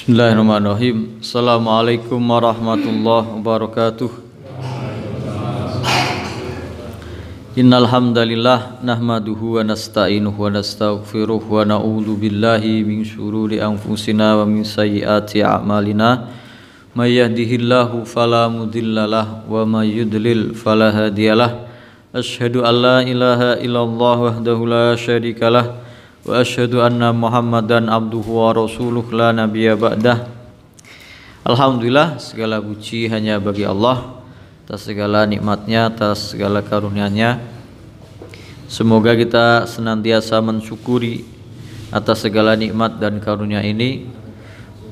Bismillahirrahmanirrahim. Assalamualaikum warahmatullahi wabarakatuh. Innal hamdalillah nahmaduhu wa nasta'inuhu wa nastaghfiruh wa na'udzu billahi min syururi anfusina wa min sayyiati a'malina. May yahdihillahu fala mudhillalah wa may yudlil fala hadiyalah. Asyhadu an la ilaha illallah wahdahu la syarikalah wa asyhadu anna Muhammadan abduhu wa rasuluh la nabiyya ba'dah. Alhamdulillah, segala puji hanya bagi Allah atas segala nikmatnya, atas segala karunia-Nya. Semoga kita senantiasa mensyukuri atas segala nikmat dan karunia ini,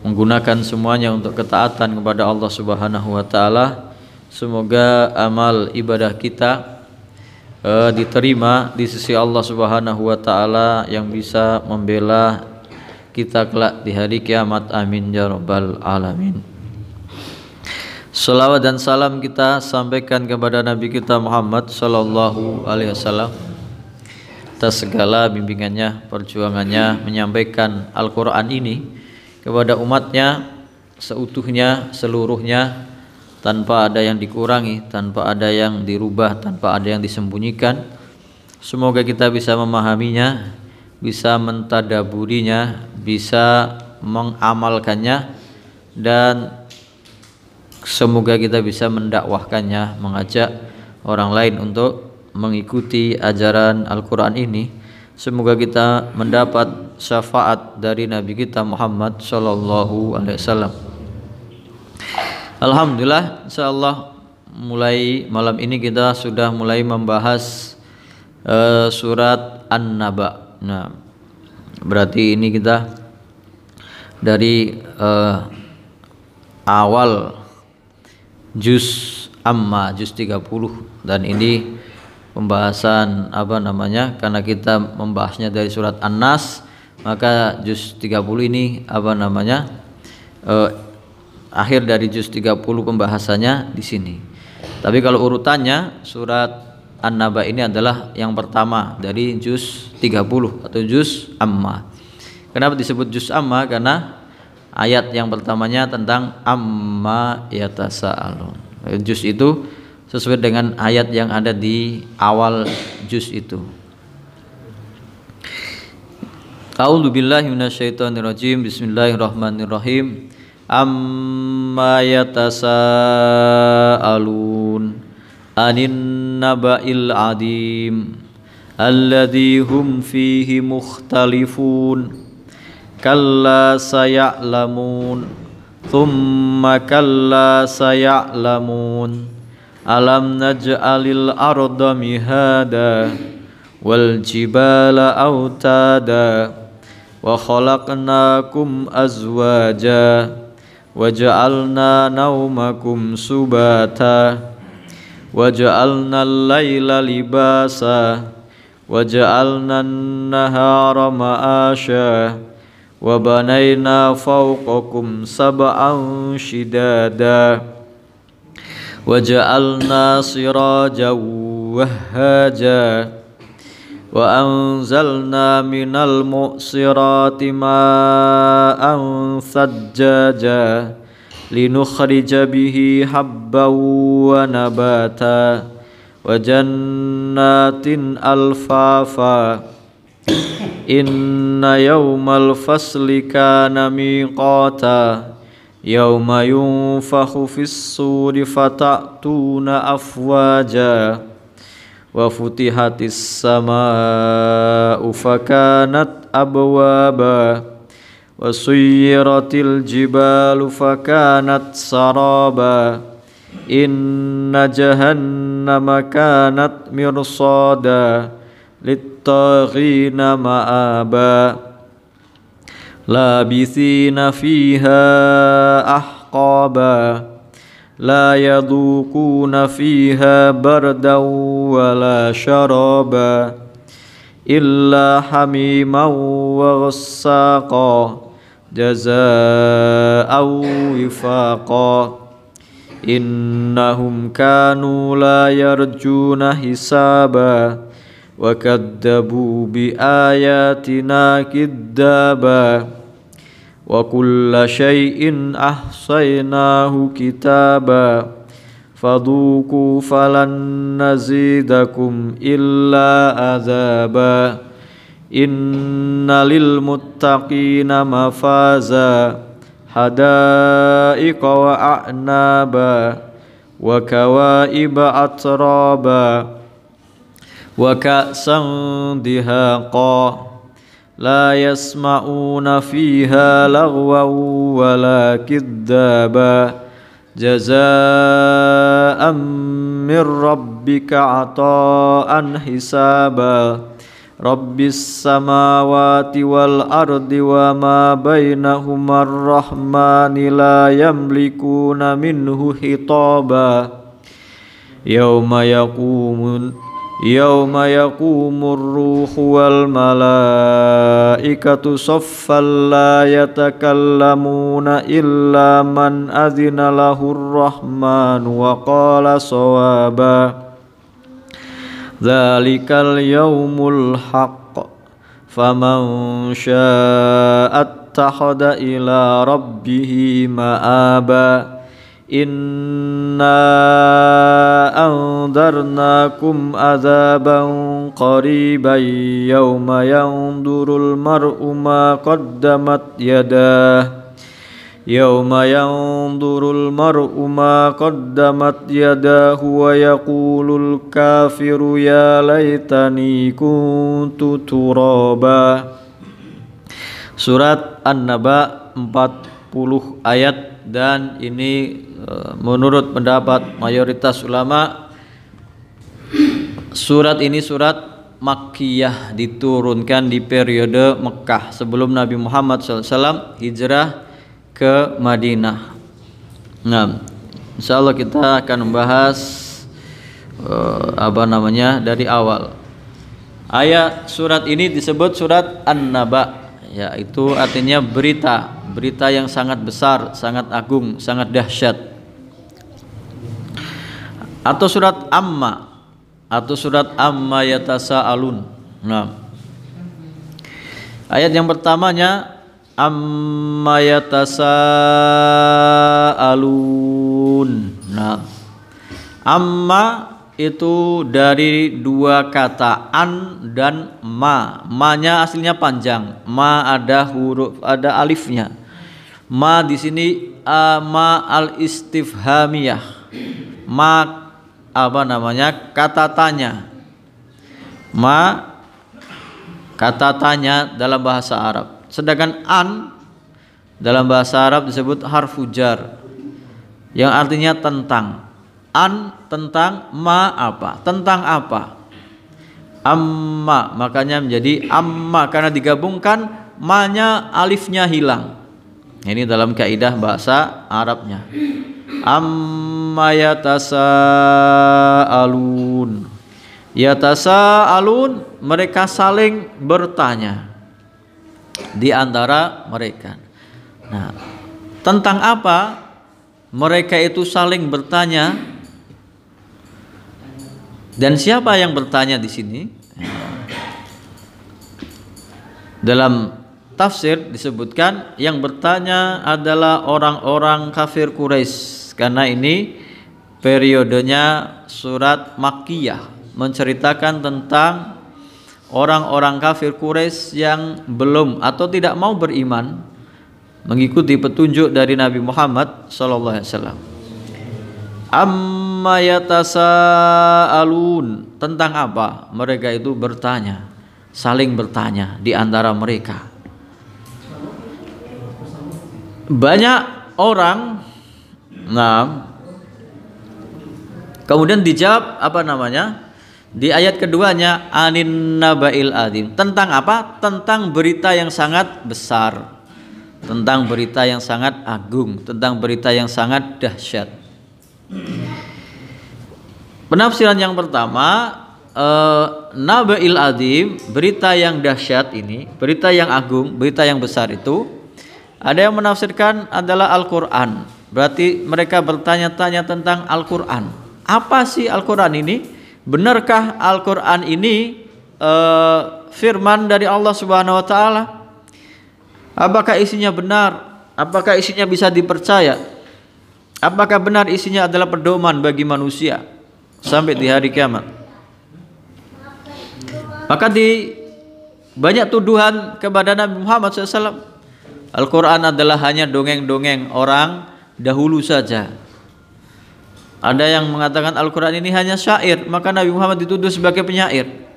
menggunakan semuanya untuk ketaatan kepada Allah Subhanahu wa taala. Semoga amal ibadah kita diterima di sisi Allah Subhanahu wa taala yang bisa membela kita kelak di hari kiamat. Amin ya rabbal alamin. Salawat dan salam kita sampaikan kepada Nabi kita Muhammad sallallahu alaihi wasallam atas segala bimbingannya, perjuangannya menyampaikan Al-Qur'an ini kepada umatnya seutuhnya, seluruhnya, tanpa ada yang dikurangi, tanpa ada yang dirubah, tanpa ada yang disembunyikan. Semoga kita bisa memahaminya, bisa mentadaburinya, bisa mengamalkannya, dan semoga kita bisa mendakwahkannya, mengajak orang lain untuk mengikuti ajaran Al-Quran ini. Semoga kita mendapat syafaat dari Nabi kita Muhammad sallallahu alaihi wasallam. Alhamdulillah, insyaallah mulai malam ini kita sudah mulai membahas surat An-Naba. Nah, berarti ini kita dari awal juz Amma, juz 30, dan ini pembahasan karena kita membahasnya dari surat An-Nas, maka juz 30 ini akhir dari juz 30 pembahasannya di sini. Tapi kalau urutannya surat An-Naba ini adalah yang pertama dari juz 30 atau juz Amma. Kenapa disebut juz Amma? Karena ayat yang pertamanya tentang amma yatasaalun. Juz itu sesuai dengan ayat yang ada di awal juz itu. A'udzu billahi minasyaitonir rajim. Bismillahirrahmanirrahim. Amma yatasaalun anin naba'il adim alladzi hum fihi mukhtalifun kalla saya'lamun thumma kalla saya'lamun alam naj'alil arda mihada wal jibala autada wa khalaqnakum azwaja waja'alna naumakum subata waja'alna al-laila libasa waja'alna an-nahara ma'asha wa banayna fawqakum sab'an shidada waja'alna sirajan wahhaja wa anzalna minal mu'sirati ma'an thajjaja linukhrija bihi habban wa nabata wa jannatin alfafa inna yawmal fasli kana miqata yawma yunfakhu fis-suri fata'tuna afwaja wa futihatis samaa'u fakanat abwaba wa suyyiratil jibalu fakanat saraba inna jahannama kanat mirsada littaghina ma'aba labithina fiha ahqaba la yadukuna fiha bardan wala syaraba illa hamiman wa ghassaqa jazaa'an wifaqa innahum kanu la yarjuna hisaba wa kadzabu bi ayatina kidzaba wa kulla syai'in ahsainahu kitaba fadhuku falan nazidakum illa azaba innalil muttaqina mafaza hadaiqa wa a'naba wa kawaiba atraba wa ka'san dihaqa la yasma'una fiha lagwan wala kidzaba jazaa'an min rabbika 'ata'an hisaba rabbis samawati wal ardi wa ma bainahuma ar-rahmani la yamlikuna minhu hitaba yawma yaqumur ruhu wal malaikatu saffan la yatakallamuna illa man adhina lahur rahmanu wa qala sawaba dzalikal yaumul haqq faman syaa'a attakhadha ila rabbih ma'aba inna andarnakum adzaban qariban yawma yanzurul mar'u ma qaddamat yadah yawma yanzurul mar'u ma qaddamat yadahu wa yaqulul kafiru ya laitani kuntu turaba. Surat An-Naba 40 ayat, dan ini menurut pendapat mayoritas ulama surat ini surat Makkiyah, diturunkan di periode Mekah sebelum Nabi Muhammad SAW hijrah ke Madinah. Nah, insyaallah kita akan membahas dari awal. Ayat surat ini disebut surat An-Naba, yaitu artinya berita yang sangat besar, sangat agung, sangat dahsyat. Atau surat Amma, atau surat Amma yatasaalun. Nah, ayat yang pertamanya amma yatasaalun. Nah, amma itu dari dua kata an dan ma. Ma-nya aslinya panjang. Ma ada huruf, ada alifnya. Ma di sini ma al-istifhamiyah. Ma kata tanya. Ma kata tanya dalam bahasa Arab. Sedangkan an dalam bahasa Arab disebut harfu jar, yang artinya tentang. An tentang, ma apa? Tentang apa? Amma, makanya menjadi amma karena digabungkan ma-nya alifnya hilang. Ini dalam kaidah bahasa Arabnya. Amma yatasaalun. Yatasaalun, mereka saling bertanya di antara mereka. Nah, tentang apa mereka itu saling bertanya, dan siapa yang bertanya di sini? Dalam tafsir disebutkan yang bertanya adalah orang-orang kafir Quraisy, karena ini periodenya surat Makkiyah, menceritakan tentang orang-orang kafir Quraisy yang belum atau tidak mau beriman mengikuti petunjuk dari Nabi Muhammad SAW. Amma yatasaalun, tentang apa mereka itu bertanya, saling bertanya di antara mereka. Banyak orang, kemudian dijawab di ayat keduanya, anin nabail adzim. Tentang apa? Tentang berita yang sangat besar, tentang berita yang sangat agung, tentang berita yang sangat dahsyat. Penafsiran yang pertama, nabail adzim, berita yang dahsyat ini, berita yang agung, berita yang besar itu, ada yang menafsirkan adalah Al-Quran. Berarti mereka bertanya-tanya tentang Al-Quran. Apa sih Al-Quran ini? Benarkah Al-Quran ini firman dari Allah Subhanahu wa taala? Apakah isinya benar? Apakah isinya bisa dipercaya? Apakah benar isinya adalah pedoman bagi manusia sampai di hari kiamat? Maka banyak tuduhan kepada Nabi Muhammad SAW. Al-Quran adalah hanya dongeng-dongeng orang dahulu saja. Ada yang mengatakan Al-Quran ini hanya syair, maka Nabi Muhammad dituduh sebagai penyair.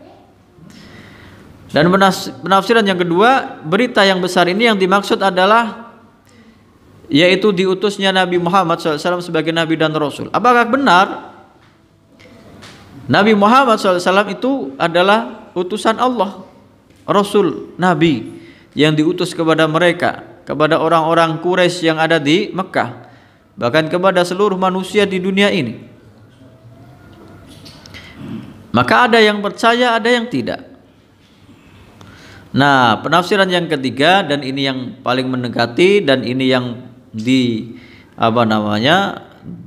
Dan penafsiran yang kedua, berita yang besar ini yang dimaksud adalah yaitu diutusnya Nabi Muhammad SAW sebagai Nabi dan Rasul. Apakah benar Nabi Muhammad SAW itu adalah utusan Allah, Rasul, Nabi yang diutus kepada mereka, kepada orang-orang Quraisy yang ada di Mekah, bahkan kepada seluruh manusia di dunia ini? Maka ada yang percaya, ada yang tidak. Nah, penafsiran yang ketiga, dan ini yang paling mendekati dan ini yang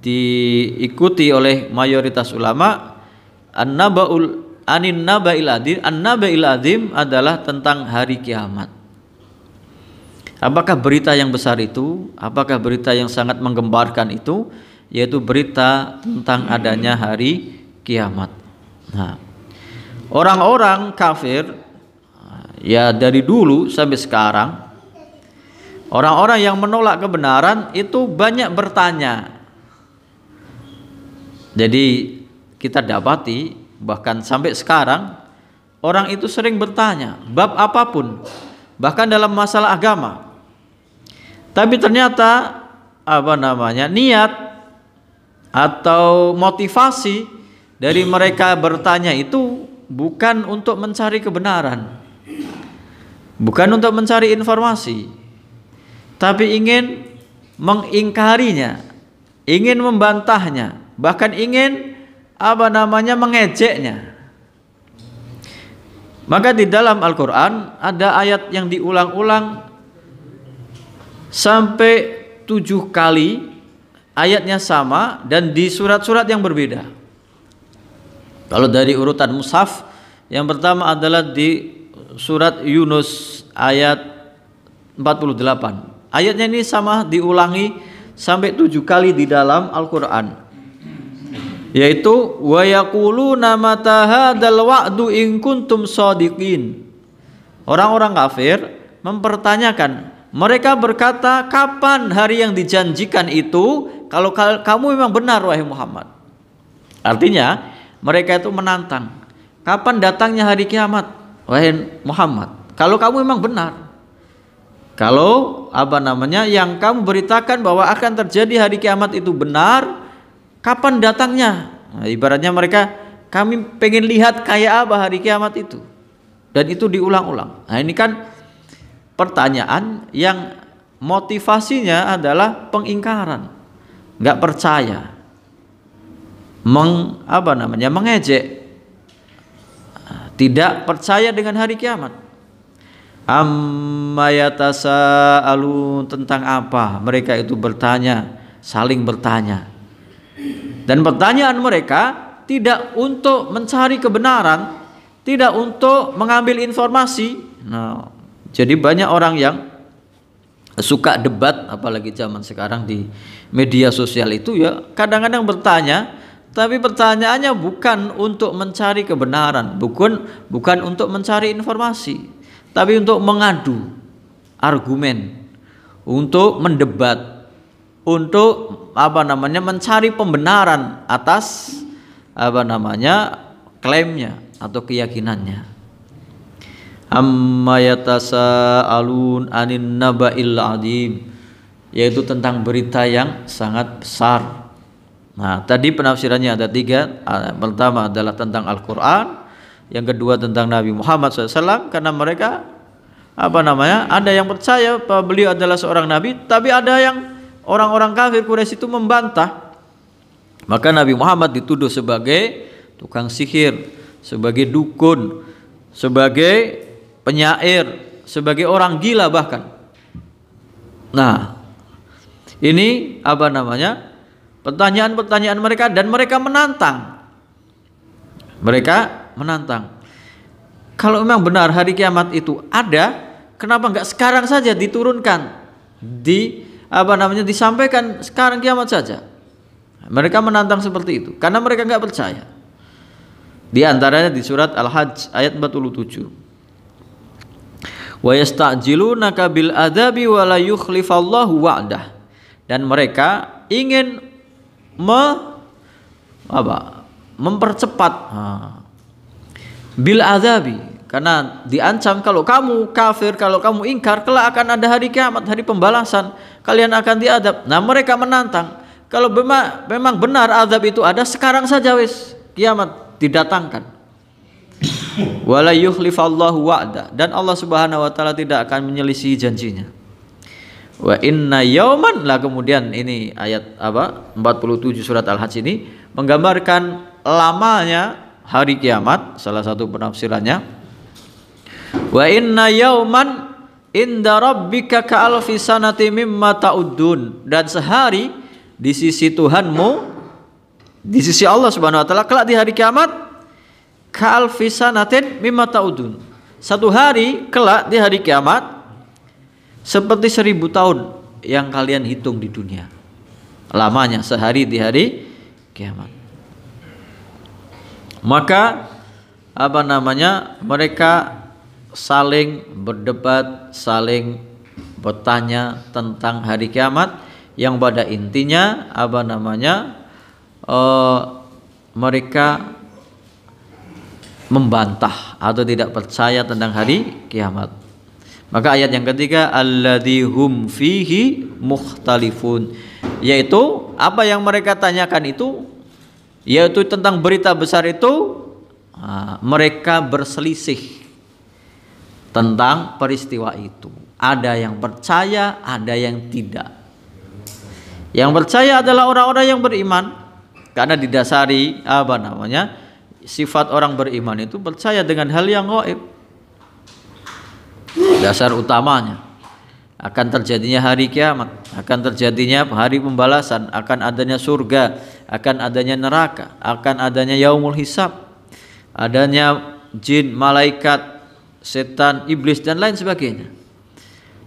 diikuti oleh mayoritas ulama, an-naba'il azim adalah tentang hari kiamat. Apakah berita yang besar itu? Apakah berita yang sangat menggemparkan itu? Yaitu berita tentang adanya hari kiamat. Nah, orang-orang kafir ya dari dulu sampai sekarang, orang-orang yang menolak kebenaran itu banyak bertanya. Jadi kita dapati bahkan sampai sekarang orang itu sering bertanya bab apapun, bahkan dalam masalah agama. Tapi ternyata niat atau motivasi dari mereka bertanya itu bukan untuk mencari kebenaran, bukan untuk mencari informasi, tapi ingin mengingkarinya, ingin membantahnya, bahkan ingin mengejeknya. Maka di dalam Al-Quran ada ayat yang diulang-ulang sampai 7 kali, ayatnya sama dan di surat-surat yang berbeda. Kalau dari urutan mushaf, yang pertama adalah di surat Yunus ayat 48. Ayatnya ini sama diulangi sampai 7 kali di dalam Al-Quran, yaitu wa yaquluna mata hadzal wa'du in kuntum shadiqin. Orang-orang kafir mempertanyakan, mereka berkata, kapan hari yang dijanjikan itu kalau kamu memang benar wahai Muhammad. Artinya mereka itu menantang, kapan datangnya hari kiamat wahai Muhammad kalau kamu memang benar. Kalau yang kamu beritakan bahwa akan terjadi hari kiamat itu benar, kapan datangnya? Nah, ibaratnya mereka, kami pengen lihat kayak apa hari kiamat itu. Dan itu diulang-ulang. Nah, ini kan pertanyaan yang motivasinya adalah pengingkaran, nggak percaya, mengejek, tidak percaya dengan hari kiamat. Amma yatasaalun, tentang apa mereka itu bertanya, saling bertanya. Dan pertanyaan mereka tidak untuk mencari kebenaran, tidak untuk mengambil informasi. Nah, jadi banyak orang yang suka debat, apalagi zaman sekarang di media sosial itu ya, kadang-kadang bertanya, tapi pertanyaannya bukan untuk mencari kebenaran, bukan untuk mencari informasi, tapi untuk mengadu argumen, untuk mendebat, untuk mencari pembenaran atas klaimnya atau keyakinannya. Amma yatasaalun anin naba'il azim, yaitu tentang berita yang sangat besar. Nah, tadi penafsirannya ada 3. Pertama adalah tentang Al-Quran, yang kedua tentang Nabi Muhammad SAW, karena mereka ada yang percaya bahwa beliau adalah seorang nabi, tapi ada yang orang-orang kafir Quraisy itu membantah. Maka Nabi Muhammad dituduh sebagai tukang sihir, sebagai dukun, sebagai penyair, sebagai orang gila bahkan. Nah, ini pertanyaan-pertanyaan mereka, dan mereka menantang. Kalau memang benar hari kiamat itu ada, kenapa enggak sekarang saja diturunkan, disampaikan sekarang kiamat saja. Mereka menantang seperti itu karena mereka enggak percaya. Di antaranya di surat Al-Hajj ayat 47. Wa yasta'jilunaka bil adabi wa la yukhlifallahu wa'dah. Dan mereka ingin mempercepat bil adabi, karena diancam kalau kamu kafir, kalau kamu ingkar, kelak akan ada hari kiamat, hari pembalasan, kalian akan diadab. Nah, mereka menantang, kalau memang benar azab itu ada, sekarang saja wis kiamat didatangkan. Wala yukhlifallahu wa'da, dan Allah Subhanahu wa taala tidak akan menyelisihi janjinya. Wa inna yauman, lah kemudian ini ayat 47 surat Al-Hajj ini menggambarkan lamanya hari kiamat, salah satu penafsirannya. Wa inna yauman inda rabbika ka alfi sanati mimma ta'uddun, dan sehari di sisi Tuhanmu, di sisi Allah Subhanahu wa taala kelak di hari kiamat, ka'alfi sanatin mimma ta'udun, satu hari kelak di hari kiamat seperti 1000 tahun yang kalian hitung di dunia. Lamanya sehari di hari kiamat. Maka mereka saling berdebat, saling bertanya tentang hari kiamat, yang pada intinya mereka membantah atau tidak percaya tentang hari kiamat. Maka ayat yang ketiga, alladzi hum fihi mukhtalifun, yaitu apa yang mereka tanyakan itu, yaitu tentang berita besar itu, mereka berselisih tentang peristiwa itu. Ada yang percaya, ada yang tidak. Yang percaya adalah orang-orang yang beriman, karena didasari sifat orang beriman itu percaya dengan hal yang gaib. Dasar utamanya akan terjadinya hari kiamat, akan terjadinya hari pembalasan, akan adanya surga, akan adanya neraka, akan adanya yaumul hisab, adanya jin, malaikat, setan, iblis dan lain sebagainya.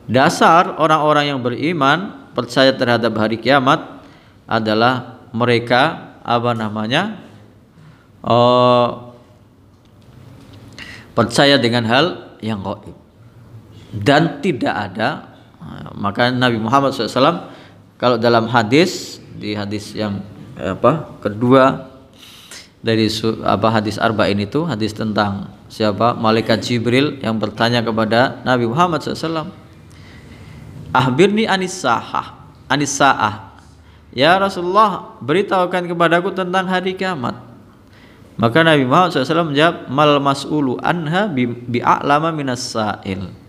Dasar orang-orang yang beriman percaya terhadap hari kiamat adalah mereka percaya dengan hal yang gaib dan tidak ada. Maka Nabi Muhammad SAW kalau dalam hadis, di hadis yang kedua dari hadis arba'in itu, hadis tentang siapa malaikat Jibril yang bertanya kepada Nabi Muhammad SAW, akhbirni anis sa'ah, ya Rasulullah, beritahukan kepadaku tentang hari kiamat. Maka Nabi Muhammad SAW menjawab, mal mas'ulu anha bi'a'lama minas sa'il.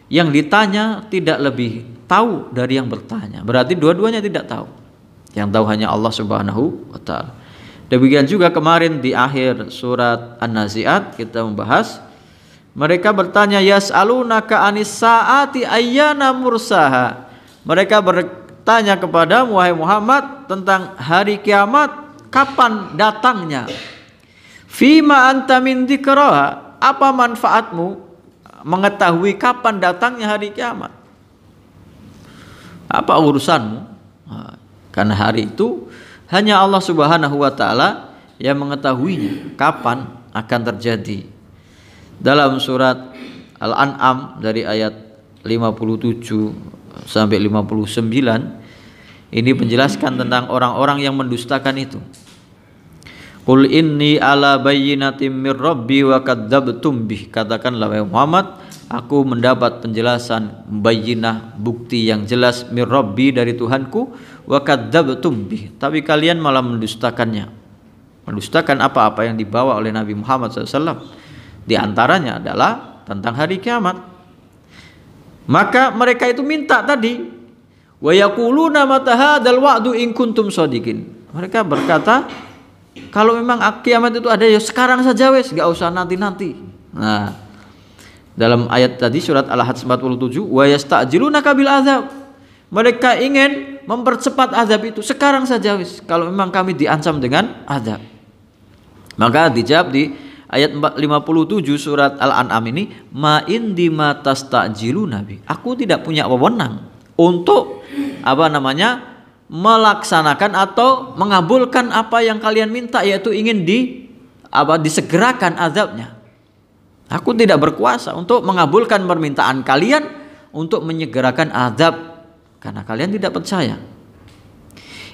Yang ditanya tidak lebih tahu dari yang bertanya. Berarti dua-duanya tidak tahu. Yang tahu hanya Allah Subhanahu wa taala. Demikian juga kemarin di akhir surat An-Nazi'at kita membahas, mereka bertanya, yas'alunaka anis sa'ati ayyana mursaha. Mereka bertanya kepadamu wahai Muhammad tentang hari kiamat, kapan datangnya. Fima anta min dzikraha, apa manfaatmu mengetahui kapan datangnya hari kiamat? Apa urusanmu? Karena hari itu hanya Allah Subhanahu wa taala yang mengetahuinya, kapan akan terjadi. Dalam surat Al-An'am dari ayat 57 sampai 59 ini menjelaskan tentang orang-orang yang mendustakan itu. Qul inni ala bayyinatin mir rabbi wa kadzdzabtum bih. Katakanlah wahai Muhammad, aku mendapat penjelasan bayyinah, bukti yang jelas, mir rabbi, dari Tuhanku, wa kadzdzabtum bih, tapi kalian malah mendustakannya. Mendustakan apa-apa yang dibawa oleh Nabi Muhammad SAW. Di antaranya adalah tentang hari kiamat. Maka mereka itu minta tadi, wa yaquluna mata hadzal wa'du in kuntum shadiqin. Mereka berkata, kalau memang kiamat itu ada ya sekarang saja wes, enggak usah nanti-nanti. Nah, dalam ayat tadi surat Al-Hajj 47, wa yasta'jilunaka bil azab. Mereka ingin mempercepat azab itu sekarang saja wes, kalau memang kami diancam dengan azab. Maka dijawab di ayat 57 surat Al-An'am ini, ma indi ma tastajilu nabi. Aku tidak punya wewenang untuk melaksanakan atau mengabulkan apa yang kalian minta, yaitu ingin disegerakan azabnya. Aku tidak berkuasa untuk mengabulkan permintaan kalian untuk menyegerakan azab karena kalian tidak percaya.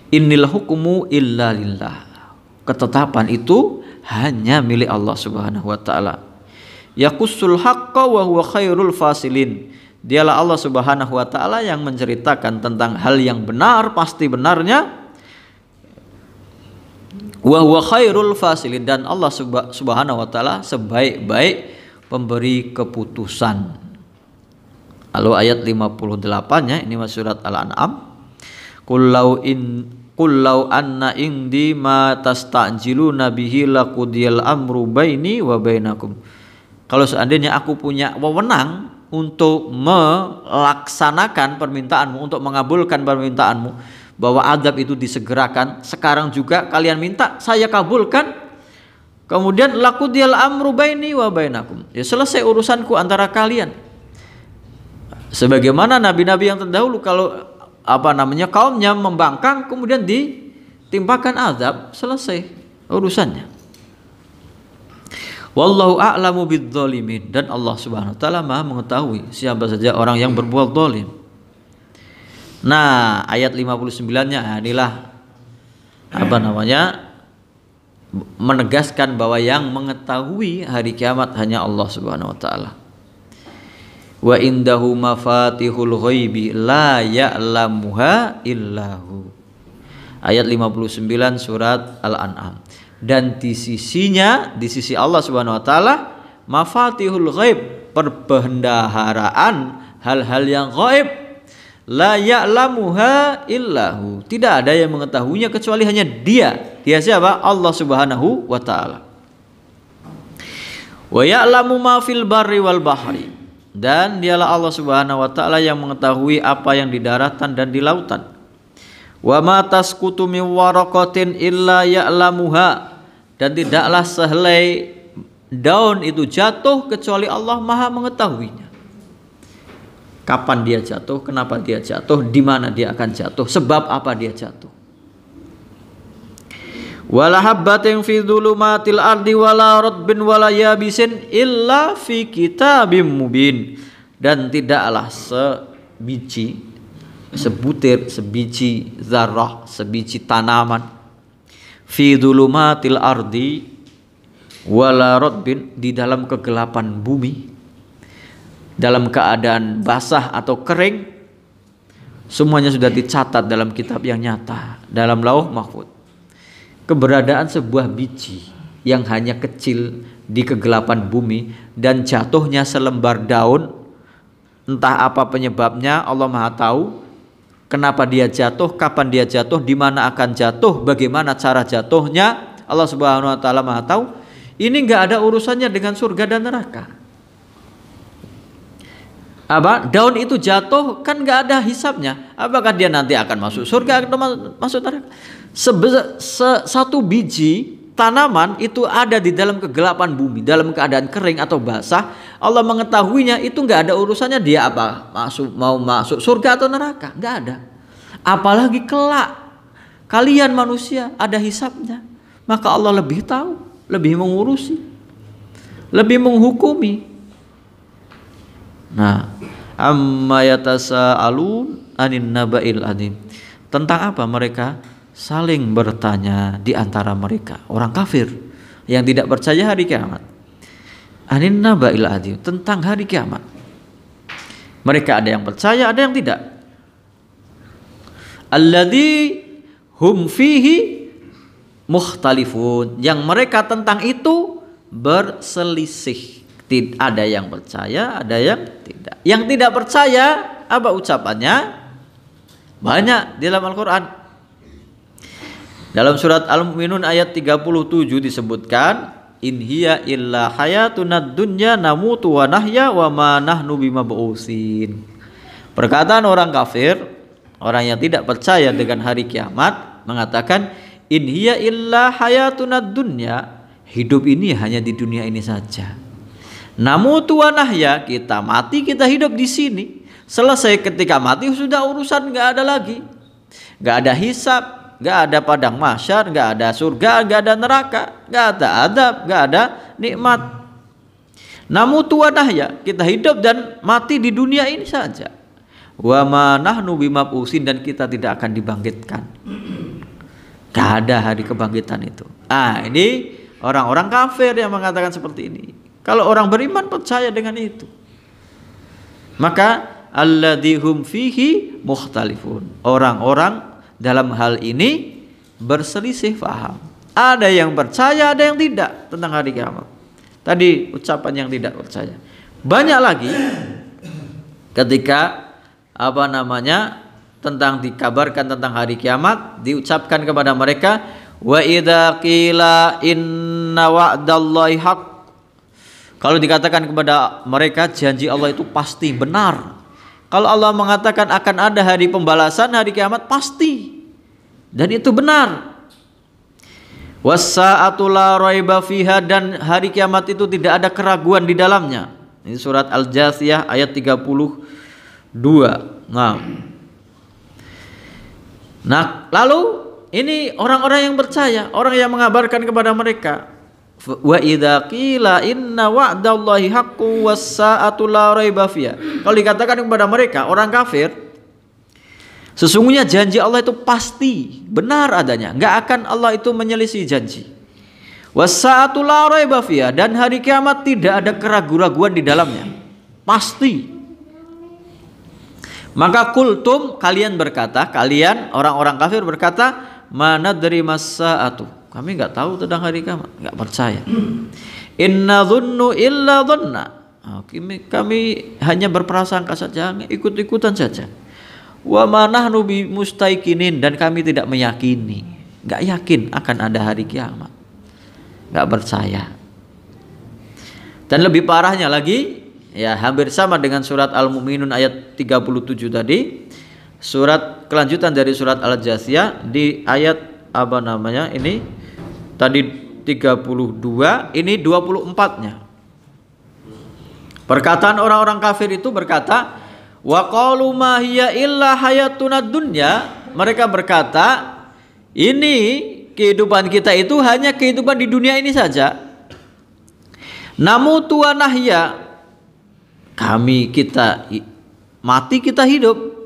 Innil hukmu illa lillah. Ketetapan itu hanya milik Allah Subhanahu wa taala. Yaqussul haqqa wa huwa khairul fasilin. Dialah Allah Subhanahu wa taala yang menceritakan tentang hal yang benar, pasti benarnya. Wa huwa khairul fasilin, dan Allah Subhanahu wa taala sebaik-baik pemberi keputusan. Lalu ayat 58-nya ini surat Al-An'am. Qul law anna indi ma tastajiluna bihi laqudiyal amru baini wa bainakum. Kalau seandainya aku punya wewenang untuk melaksanakan permintaanmu, untuk mengabulkan permintaanmu, bahwa azab itu disegerakan, sekarang juga kalian minta, saya kabulkan. Kemudian laqudiyal amru baini wa bainakum. Ya, selesai urusanku antara kalian. Sebagaimana nabi-nabi yang terdahulu, kalau kaumnya membangkang kemudian ditimpakan azab, selesai urusannya. Wallahu a'lamu bidzalimin, dan Allah Subhanahu wa taala Maha mengetahui siapa saja orang yang berbuat zalim. Nah, ayat 59-nya inilah menegaskan bahwa yang mengetahui hari kiamat hanya Allah Subhanahu wa taala. Wa indahu mafatihul ghaibi la ya'lamuha illahu. Ayat 59 surat Al-An'am. Dan di sisi Allah Subhanahu wa taala, mafatihul ghaib, perbendaharaan hal-hal yang ghaib, la ya'lamuha illahu, tidak ada yang mengetahuinya kecuali hanya Dia. Dia siapa? Allah Subhanahu wa taala. Wa ya'lamu ma fil barri wal bahri, dan dialah Allah Subhanahu wa taala yang mengetahui apa yang di daratan dan di lautan. Wa ma tasqutu min waraqatin illa ya'lamuha, dan tidaklah sehelai daun itu jatuh kecuali Allah Maha mengetahuinya. Kapan dia jatuh, kenapa dia jatuh, di mana dia akan jatuh, sebab apa dia jatuh. Wala habbatin fi dhulumatil ardi wala ratbin wala yabisin illa fi kitabim mubin, dan tidaklah sebiji zarrah, sebiji tanaman, fi dhulumatil ardi wala ratbin, di dalam kegelapan bumi, dalam keadaan basah atau kering, semuanya sudah dicatat dalam kitab yang nyata, dalam lauh mahfuz. Keberadaan sebuah biji yang hanya kecil di kegelapan bumi dan jatuhnya selembar daun, entah apa penyebabnya, Allah Maha tahu. Kenapa dia jatuh, kapan dia jatuh, di mana akan jatuh, bagaimana cara jatuhnya, Allah Subhanahu wa taala Maha tahu. Ini enggak ada urusannya dengan surga dan neraka. Daun itu jatuh kan enggak ada hisabnya. Apakah dia nanti akan masuk surga atau masuk neraka? Satu biji tanaman itu ada di dalam kegelapan bumi, dalam keadaan kering atau basah, Allah mengetahuinya, itu enggak ada urusannya dia mau masuk surga atau neraka, enggak ada. Apalagi kelak kalian manusia ada hisabnya, maka Allah lebih tahu, lebih mengurusi, lebih menghukumi. Nah, amma yatasaalun anin naba'il adzim. Tentang apa mereka saling bertanya di antara mereka, orang kafir yang tidak percaya hari kiamat. Anin naba'il adzim, tentang hari kiamat. Mereka ada yang percaya, ada yang tidak. Alladzi hum fihi mukhtalifun, yang mereka tentang itu berselisih. Ada yang percaya, ada yang tidak. Yang tidak percaya, apa ucapannya? Banyak di dalam Al-Quran. Dalam surat Al-Mu'minun ayat 37 disebutkan, in hiya illa hayatunad dunya namutu wa nahya wa ma nahnu bimab'utsin. Perkataan orang kafir, orang yang tidak percaya dengan hari kiamat, mengatakan in hiya illa hayatunad dunya, Hidup ini hanya di dunia ini saja. Namutu wa nahya, kita mati, kita hidup di sini. Selesai ketika mati sudah urusan nggak ada lagi. Nggak ada hisab, nggak ada padang mahsyar, nggak ada surga, nggak ada neraka, nggak ada adab, nggak ada nikmat. Namutu wa nahya, kita hidup dan mati di dunia ini saja. Wa ma nahnu bimab'usin, dan kita tidak akan dibangkitkan. Nggak ada hari kebangkitan itu. Ini orang-orang kafir yang mengatakan seperti ini. Kalau orang beriman percaya dengan itu, maka alladzi-hum fihi mukhtalifun, orang-orang dalam hal ini berselisih paham. Ada yang percaya, ada yang tidak tentang hari kiamat. Tadi ucapan yang tidak percaya. Banyak lagi ketika tentang dikabarkan tentang hari kiamat, diucapkan kepada mereka, wa idza qila inna wa'dallahi haqq. Kalau dikatakan kepada mereka janji Allah itu pasti benar. Kalau Allah mengatakan akan ada hari pembalasan, hari kiamat, pasti. Dan itu benar. Was-sa'atu la raiba fiha, dan hari kiamat itu tidak ada keraguan di dalamnya. Ini surat Al-Jathiyah ayat 32. Nah, lalu ini orang-orang yang percaya, orang yang mengabarkan kepada mereka, wa idza qila inna wa'dallahi haqqun was-sa'atu la raiba fiha. Kalau dikatakan kepada mereka orang kafir, sesungguhnya janji Allah itu pasti benar adanya, enggak akan Allah itu menyelisih janji. Was-sa'atu la raiba fiha, dan hari kiamat tidak ada keraguan-raguan di dalamnya, pasti. Maka kultum, kalian berkata, kalian orang-orang kafir berkata, mana dari masa-atu, kami nggak tahu tentang hari kiamat, nggak percaya. Inna dhunnu illa dhanna, kami hanya berprasangka saja, ikut-ikutan saja. Wa ma nahnu bimustaikinin, dan kami tidak meyakini, nggak yakin akan ada hari kiamat, nggak percaya. Dan lebih parahnya lagi, ya hampir sama dengan surat Al-Mu'minun ayat 37 tadi. Surat kelanjutan dari surat Al-Jathiyah di ayat ini tadi 32, ini 24-nya. Perkataan orang-orang kafir itu berkata, wa qalu ma hiya illa hayatunad dunya. Mereka berkata, ini kehidupan kita itu hanya kehidupan di dunia ini saja. Namutu wa nahya, kita mati, kita hidup.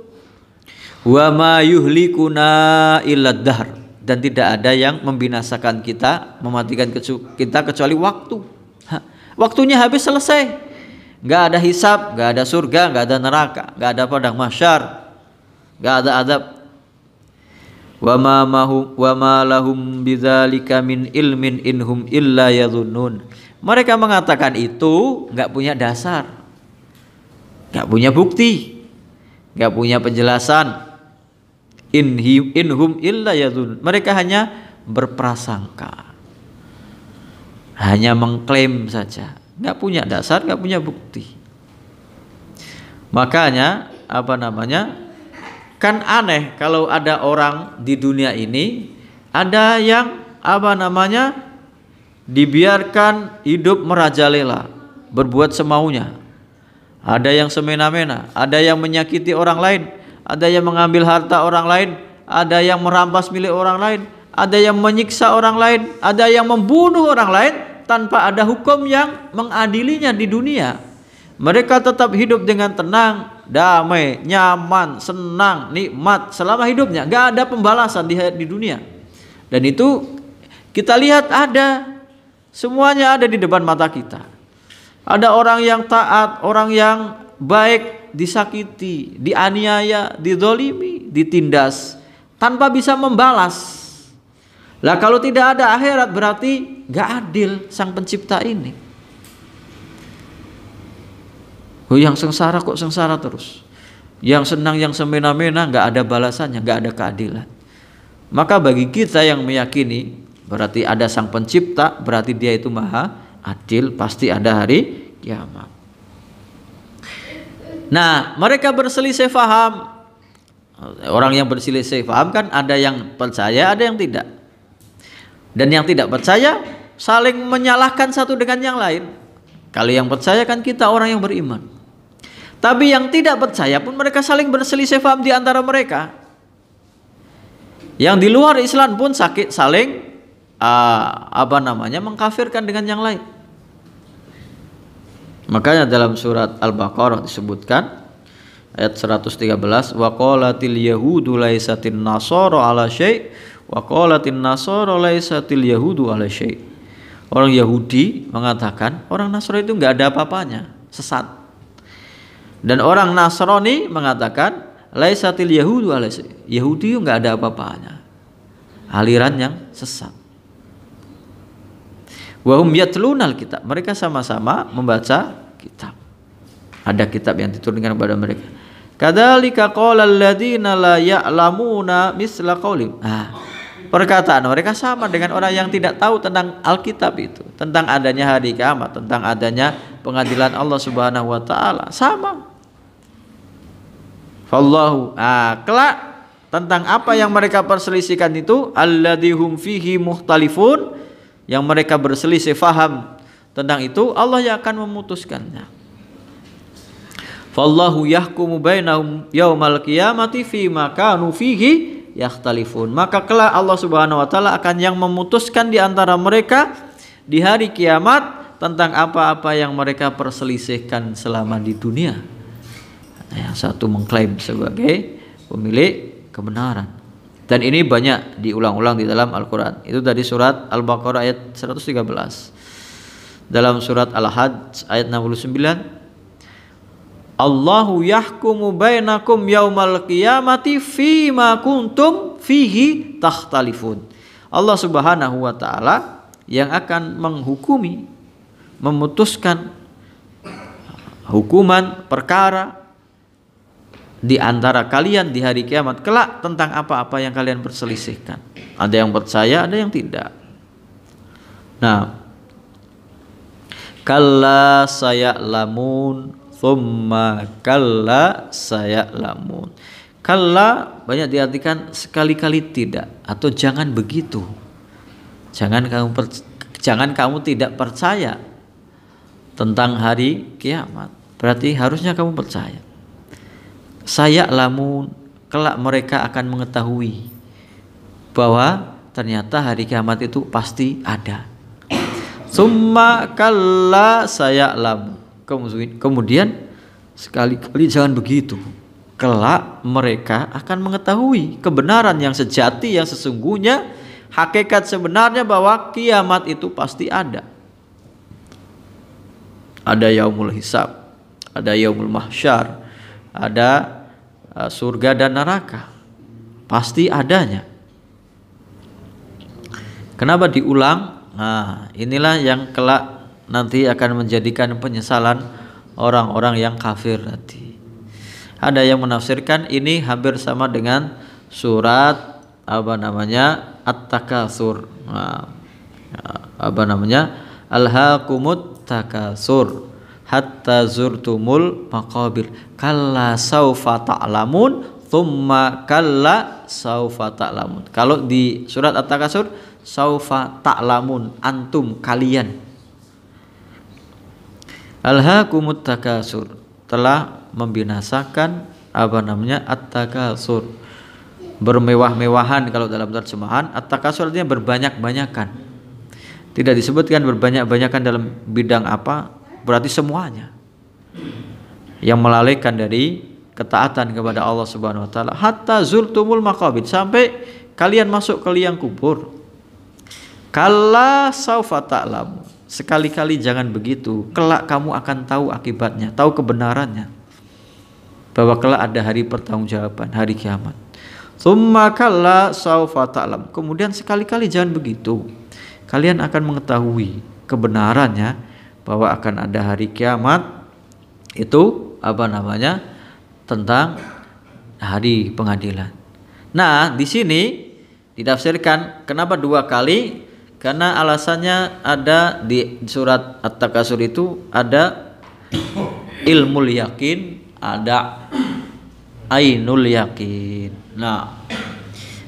Wa ma yuhlikuna illa dahr, dan tidak ada yang membinasakan kita, mematikan kita kecuali waktu. Waktunya habis, selesai. Enggak ada hisab, enggak ada surga, enggak ada neraka, enggak ada padang mahsyar, enggak ada adab. Wa ma lahum bidzalika min ilmin inhum illa yadhunnun. Mereka mengatakan itu enggak punya dasar, enggak punya bukti, enggak punya penjelasan. Inhum illa yadhun, mereka hanya berprasangka, hanya mengklaim saja, nggak punya dasar, nggak punya bukti. Makanya kan aneh kalau ada orang di dunia ini, ada yang dibiarkan hidup merajalela, berbuat semaunya, ada yang semena-mena, ada yang menyakiti orang lain, ada yang mengambil harta orang lain, ada yang merampas milik orang lain, ada yang menyiksa orang lain, ada yang membunuh orang lain tanpa ada hukum yang mengadilinya di dunia. Mereka tetap hidup dengan tenang, damai, nyaman, senang, nikmat selama hidupnya, gak ada pembalasan di dunia. Dan itu kita lihat ada, semuanya ada di depan mata kita. Ada orang yang taat, orang yang baik disakiti, dianiaya, dizolimi, ditindas tanpa bisa membalas. Lah kalau tidak ada akhirat berarti gak adil sang pencipta ini. Yang sengsara kok sengsara terus, yang senang, yang semena-mena, gak ada balasannya, gak ada keadilan. Maka bagi kita yang meyakini berarti ada sang pencipta, berarti dia itu maha adil, pasti ada hari kiamat. Nah, mereka berselisih faham. Orang yang berselisih faham kan ada yang percaya, ada yang tidak. Dan yang tidak percaya saling menyalahkan satu dengan yang lain. Kalau yang percaya kan kita orang yang beriman. Tapi yang tidak percaya pun mereka saling berselisih paham di antara mereka. Yang di luar Islam pun saling mengkafirkan dengan yang lain. Makanya dalam surat Al-Baqarah disebutkan ayat 113, wa qalatil yahudu laisatin nasara ala syai' wa qalatin nasara laisatil yahudu ala syai'. Orang Yahudi mengatakan orang Nasrani itu enggak ada apa-apanya, sesat. Dan orang Nasrani mengatakan laisatil yahudu ala syai'. Yahudi itu enggak ada apa-apanya. Aliran yang sesat. Wa hum yatlunal kitab. Mereka sama-sama membaca kitab. Ada kitab yang diturunkan kepada mereka. Kadzalika qala alladziina la ya'lamuna misla qaulihim. Perkataan mereka sama dengan orang yang tidak tahu tentang Alkitab itu, tentang adanya hari kiamat, tentang adanya pengadilan Allah Subhanahu wa taala. Sama. Fallahu kelak tentang apa yang mereka perselisihkan itu alladzihum fihi mukhtalifun, yang mereka berselisih faham tentang itu, Allah yang akan memutuskannya. Fallahu yahkumu bainahum yaumal qiyamati fima kanu fihi yakhtalifun. Maka kelak Allah Subhanahu wa taala akan yang memutuskan di antara mereka di hari kiamat tentang apa-apa yang mereka perselisihkan selama di dunia. Yang satu mengklaim sebagai pemilik kebenaran. Dan ini banyak diulang-ulang di dalam Al-Quran. Itu dari surat Al-Baqarah ayat 113. Dalam surat Al-Hajj ayat 69, Allahu yahkumu bainakum yaumal qiyamati fima kuntum fihi takhtalifun. Allah Subhanahu wa taala yang akan menghukumi, memutuskan hukuman perkara di antara kalian di hari kiamat kelak tentang apa-apa yang kalian perselisihkan. Ada yang percaya, ada yang tidak. Nah, kalla saya'lamun thumma kalla saya'lamun. Kalla banyak diartikan sekali-kali tidak atau jangan begitu. Jangan kamu tidak percaya tentang hari kiamat. Berarti harusnya kamu percaya. Saya'lamun, kelak mereka akan mengetahui bahwa ternyata hari kiamat itu pasti ada. Summa kalla saya'lamun. Kemudian sekali-kali jangan begitu. Kelak mereka akan mengetahui kebenaran yang sejati, yang sesungguhnya, hakikat sebenarnya bahwa kiamat itu pasti ada. Ada yaumul hisab, ada yaumul mahsyar, ada surga dan neraka, pasti adanya. Kenapa diulang? Nah, inilah yang kelak nanti akan menjadikan penyesalan orang-orang yang kafir tadi. Ada yang menafsirkan ini hampir sama dengan surat At-Takatsur. Alhaakumut takatsur hatta zurtumul maqabir kalla saufa ta'lamun thumma kalla saufa ta'lamun. Kalau di surat At-Takatsur saufa ta'lamun, antum kalian. Alhaakumut takatsur, telah membinasakan At-Takatsur, bermewah-mewahan. Kalau dalam terjemahan At-Takatsur artinya berbanyak-banyakan. Tidak disebutkan berbanyak-banyakan dalam bidang apa, berarti semuanya yang melalaikan dari ketaatan kepada Allah Subhanahu wa taala. Hatta zurtumul maqabir, sampai kalian masuk ke liang kubur. Kalla saufa ta'lamu, sekali-kali jangan begitu, kelak kamu akan tahu akibatnya, tahu kebenarannya, bahwa kelak ada hari pertanggungjawaban, hari kiamat. Tsumma kalla saufa ta'lam, kemudian sekali-kali jangan begitu, kalian akan mengetahui kebenarannya bahwa akan ada hari kiamat itu tentang hari pengadilan. Nah, di sini ditafsirkan kenapa dua kali? Karena alasannya ada di surat At-Takatsur itu ada ilmul yakin, ada ainul yakin. Nah,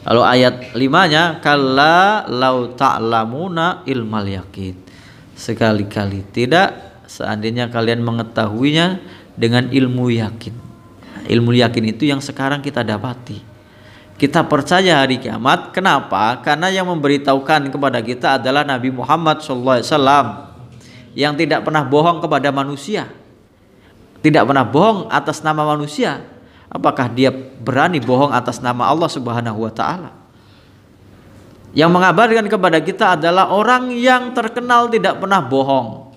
Lalu ayat 5-nya kalla lau ta'lamuna ilmal yakin. Sekali-kali tidak, seandainya kalian mengetahuinya dengan ilmu yakin. Ilmu yakin itu yang sekarang kita dapati. Kita percaya hari kiamat. Kenapa? Karena yang memberitahukan kepada kita adalah Nabi Muhammad SAW, yang tidak pernah bohong kepada manusia, tidak pernah bohong atas nama manusia. Apakah dia berani bohong atas nama Allah Subhanahu wa Ta'ala? Yang mengabarkan kepada kita adalah orang yang terkenal tidak pernah bohong.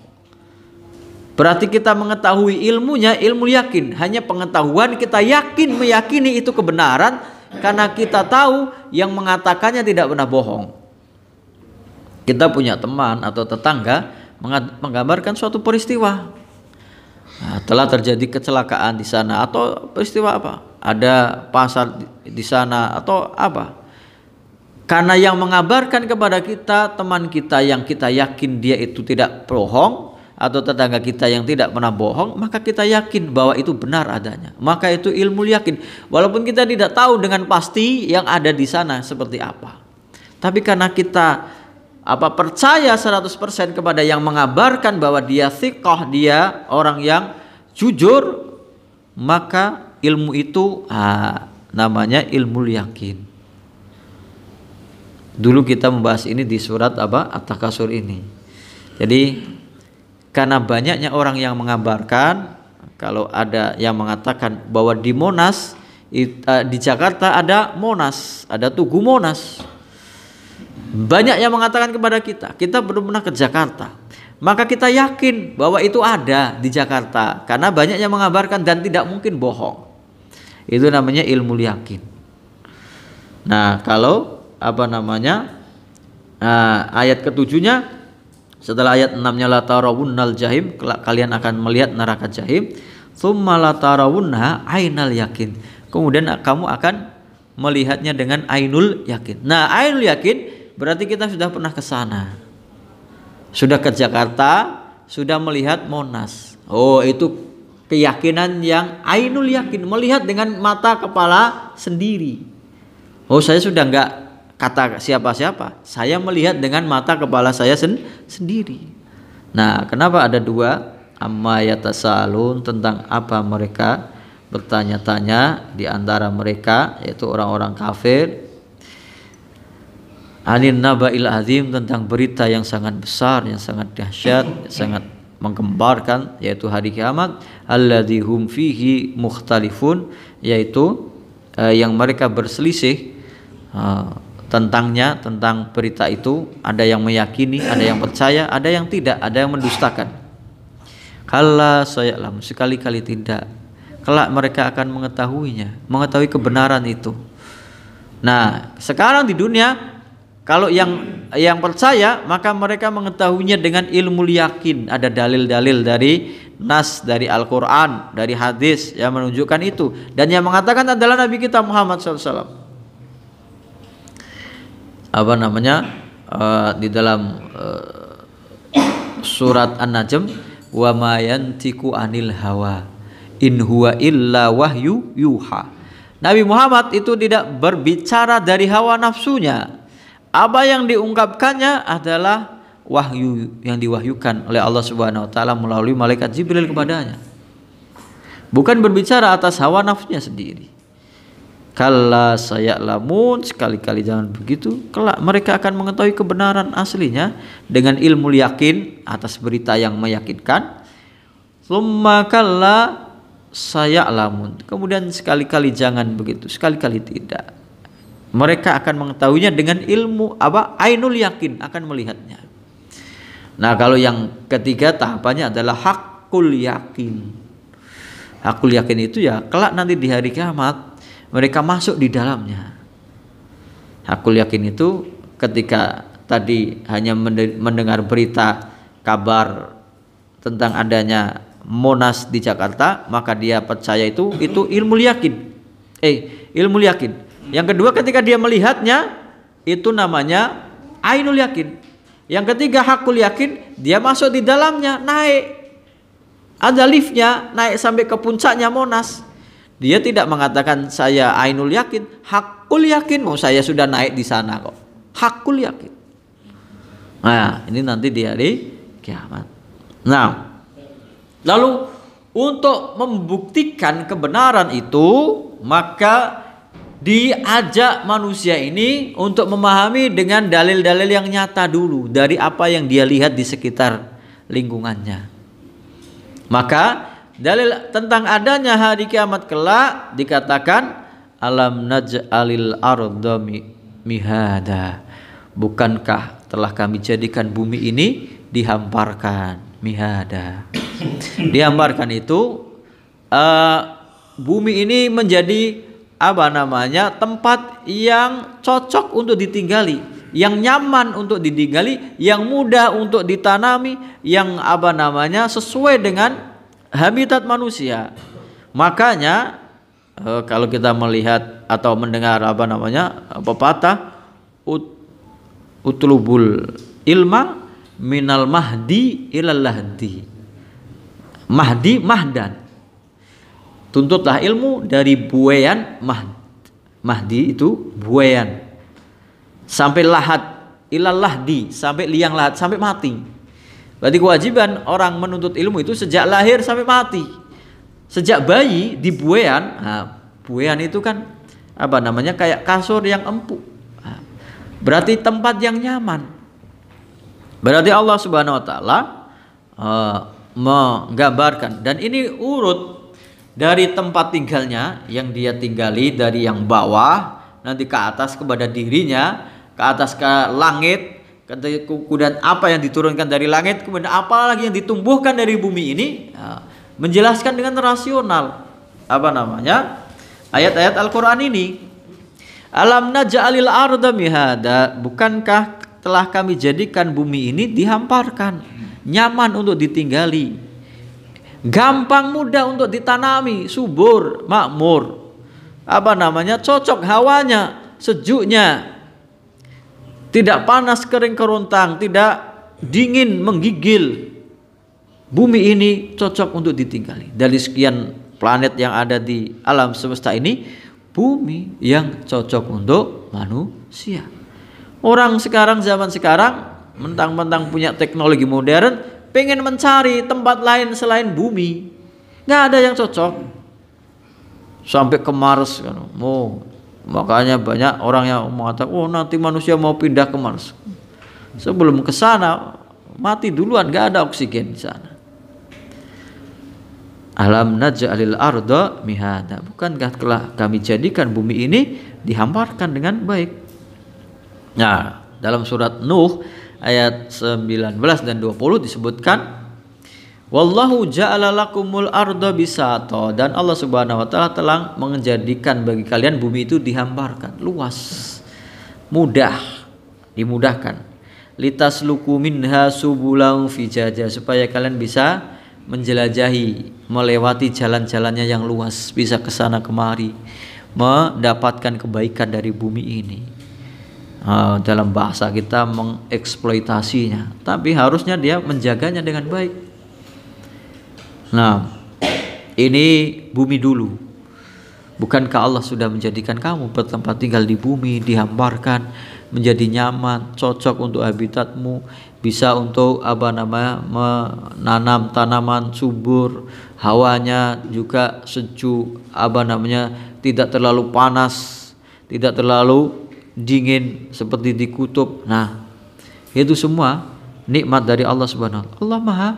Berarti kita mengetahui ilmunya, ilmu yakin. Hanya pengetahuan kita yakin, meyakini itu kebenaran, karena kita tahu yang mengatakannya tidak pernah bohong. Kita punya teman atau tetangga menggambarkan suatu peristiwa. Nah, telah terjadi kecelakaan di sana atau peristiwa apa? Ada pasar di sana atau apa? Karena yang mengabarkan kepada kita teman kita yang kita yakin dia itu tidak bohong, atau tetangga kita yang tidak pernah bohong, maka kita yakin bahwa itu benar adanya. Maka itu ilmu yakin. Walaupun kita tidak tahu dengan pasti yang ada di sana seperti apa. Tapi karena kita percaya 100% kepada yang mengabarkan bahwa dia thiqah, dia orang yang jujur, maka ilmu itu namanya ilmu yakin. Dulu kita membahas ini di surat At-Takasur ini. Jadi karena banyaknya orang yang mengabarkan, kalau ada yang mengatakan bahwa di Monas, di Jakarta ada Monas, ada Tugu Monas. Banyak yang mengatakan kepada kita belum pernah ke Jakarta. Maka kita yakin bahwa itu ada di Jakarta, karena banyak yang mengabarkan dan tidak mungkin bohong. Itu namanya ilmu yakin. Nah, kalau ayat ketujuhnya, setelah ayat 6-nya la tarawunnal jahim, kalian akan melihat neraka jahim. Tsumma la tarawunha ainal yakin. Kemudian kamu akan melihatnya dengan ainul yakin. Nah, ainul yakin berarti kita sudah pernah ke sana. Sudah ke Jakarta, sudah melihat Monas. Oh, itu keyakinan yang ainul yakin, melihat dengan mata kepala sendiri. Oh, saya sudah enggak kata siapa-siapa, saya melihat dengan mata kepala saya sendiri. Nah, kenapa ada dua? Amma yatasalun, tentang apa mereka bertanya-tanya di antara mereka, yaitu orang-orang kafir. Anin naba'il azim, tentang berita yang sangat besar, yang sangat dahsyat, yang sangat menggembarkan, yaitu hari kiamat. Alladzi hum fihi mukhtalifun, yaitu yang mereka berselisih tentangnya, tentang berita itu. Ada yang meyakini, ada yang percaya, ada yang tidak, ada yang mendustakan. Kalla saya'lam, sekali-kali tidak. Kelak mereka akan mengetahuinya, mengetahui kebenaran itu. Nah, sekarang di dunia, kalau yang percaya, maka mereka mengetahuinya dengan ilmu yakin. Ada dalil-dalil dari nas, dari Al-Quran, dari hadis yang menunjukkan itu. Dan yang mengatakan adalah Nabi kita Muhammad SAW. Di dalam surat An-Najm, wa ma yantiqu anil hawa in huwa illa wahyu yuha. Nabi Muhammad itu tidak berbicara dari hawa nafsunya. Apa yang diungkapkannya adalah wahyu yang diwahyukan oleh Allah Subhanahu wa taala melalui malaikat Jibril kepadanya. Bukan berbicara atas hawa nafsunya sendiri. Kalla saya'lamun, sekali-kali jangan begitu. Kelak mereka akan mengetahui kebenaran aslinya dengan ilmu yakin atas berita yang meyakinkan. Tsumma kalla saya'lamun, kemudian sekali-kali jangan begitu, sekali-kali tidak. Mereka akan mengetahuinya dengan ilmu ainul yakin, akan melihatnya. Nah, kalau yang ketiga tahapannya adalah hakul yakin. Hakul yakin itu ya kelak nanti di hari kiamat mereka masuk di dalamnya. Hakul yakin itu ketika tadi hanya mendengar berita kabar tentang adanya Monas di Jakarta, maka dia percaya itu ilmu yakin. Ilmu yakin. Yang kedua, ketika dia melihatnya, itu namanya ainul yakin. Yang ketiga, hakul yakin, dia masuk di dalamnya, naik. Ada liftnya, naik sampai ke puncaknya Monas. Dia tidak mengatakan saya ainul yakin, hakul yakin, saya sudah naik di sana kok. Hakul yakin. Nah, ini nanti di hari kiamat. Nah, lalu untuk membuktikan kebenaran itu, maka diajak manusia ini untuk memahami dengan dalil-dalil yang nyata dulu dari apa yang dia lihat di sekitar lingkungannya. Maka dalil tentang adanya hari kiamat kelak dikatakan alam naj'alil arda mihada. Bukankah telah kami jadikan bumi ini dihamparkan, mihada. Dihamparkan itu bumi ini menjadi tempat yang cocok untuk ditinggali, yang nyaman untuk ditinggali, yang mudah untuk ditanami, yang sesuai dengan habitat manusia. Makanya kalau kita melihat atau mendengar pepatah utlubul ilma minal mahdi ilal lahdi. Mahdi mahdan. Tuntutlah ilmu dari buayan mahdi itu buayan sampai lahat ilal lahdi, sampai liang lahat, sampai mati. Berarti kewajiban orang menuntut ilmu itu sejak lahir sampai mati. Sejak bayi di buayan. Nah, buayan itu kan kayak kasur yang empuk. Berarti tempat yang nyaman. Berarti Allah Subhanahu wa taala menggambarkan, dan ini urut dari tempat tinggalnya yang dia tinggali, dari yang bawah nanti ke atas kepada dirinya, ke atas ke langit, kemudian apa yang diturunkan dari langit, kemudian apa lagi yang ditumbuhkan dari bumi ini. Menjelaskan dengan rasional ayat-ayat Al-Quran ini. Alam naj'alil arda mihada, bukankah telah kami jadikan bumi ini dihamparkan, nyaman untuk ditinggali, gampang mudah untuk ditanami, subur, makmur, cocok hawanya, sejuknya, tidak panas kering kerontang, tidak dingin menggigil. Bumi ini cocok untuk ditinggali. Dari sekian planet yang ada di alam semesta ini, bumi yang cocok untuk manusia. Orang sekarang, zaman sekarang, mentang-mentang punya teknologi modern, pengen mencari tempat lain selain bumi. Nggak ada yang cocok. Sampai ke Mars kan. Makanya banyak orang yang mengatakan, nanti manusia mau pindah ke Mars. Sebelum ke sana mati duluan, nggak ada oksigen di sana. Alam naj'alil arda mihada, bukankah telah kami jadikan bumi ini dihamparkan dengan baik. Nah, dalam surat Nuh ayat 19 dan 20 disebutkan, wallahu ja'ala lakumul arda bisata, dan Allah Subhanahu wa taala telah menjadikan bagi kalian bumi itu dihamparkan, luas, mudah, dimudahkan. Litasluku minha subulan fijaja, supaya kalian bisa menjelajahi, melewati jalan-jalannya yang luas, bisa ke sana kemari, mendapatkan kebaikan dari bumi ini. Dalam bahasa kita mengeksploitasinya, tapi harusnya dia menjaganya dengan baik. Nah, ini bumi dulu. Bukankah Allah sudah menjadikan kamu bertempat tinggal di bumi, dihamparkan, menjadi nyaman, cocok untuk habitatmu, bisa untuk menanam tanaman subur, hawanya juga sejuk, tidak terlalu panas, tidak terlalu dingin seperti di kutub. Nah, itu semua nikmat dari Allah Subhanahu wa taala. Allah Maha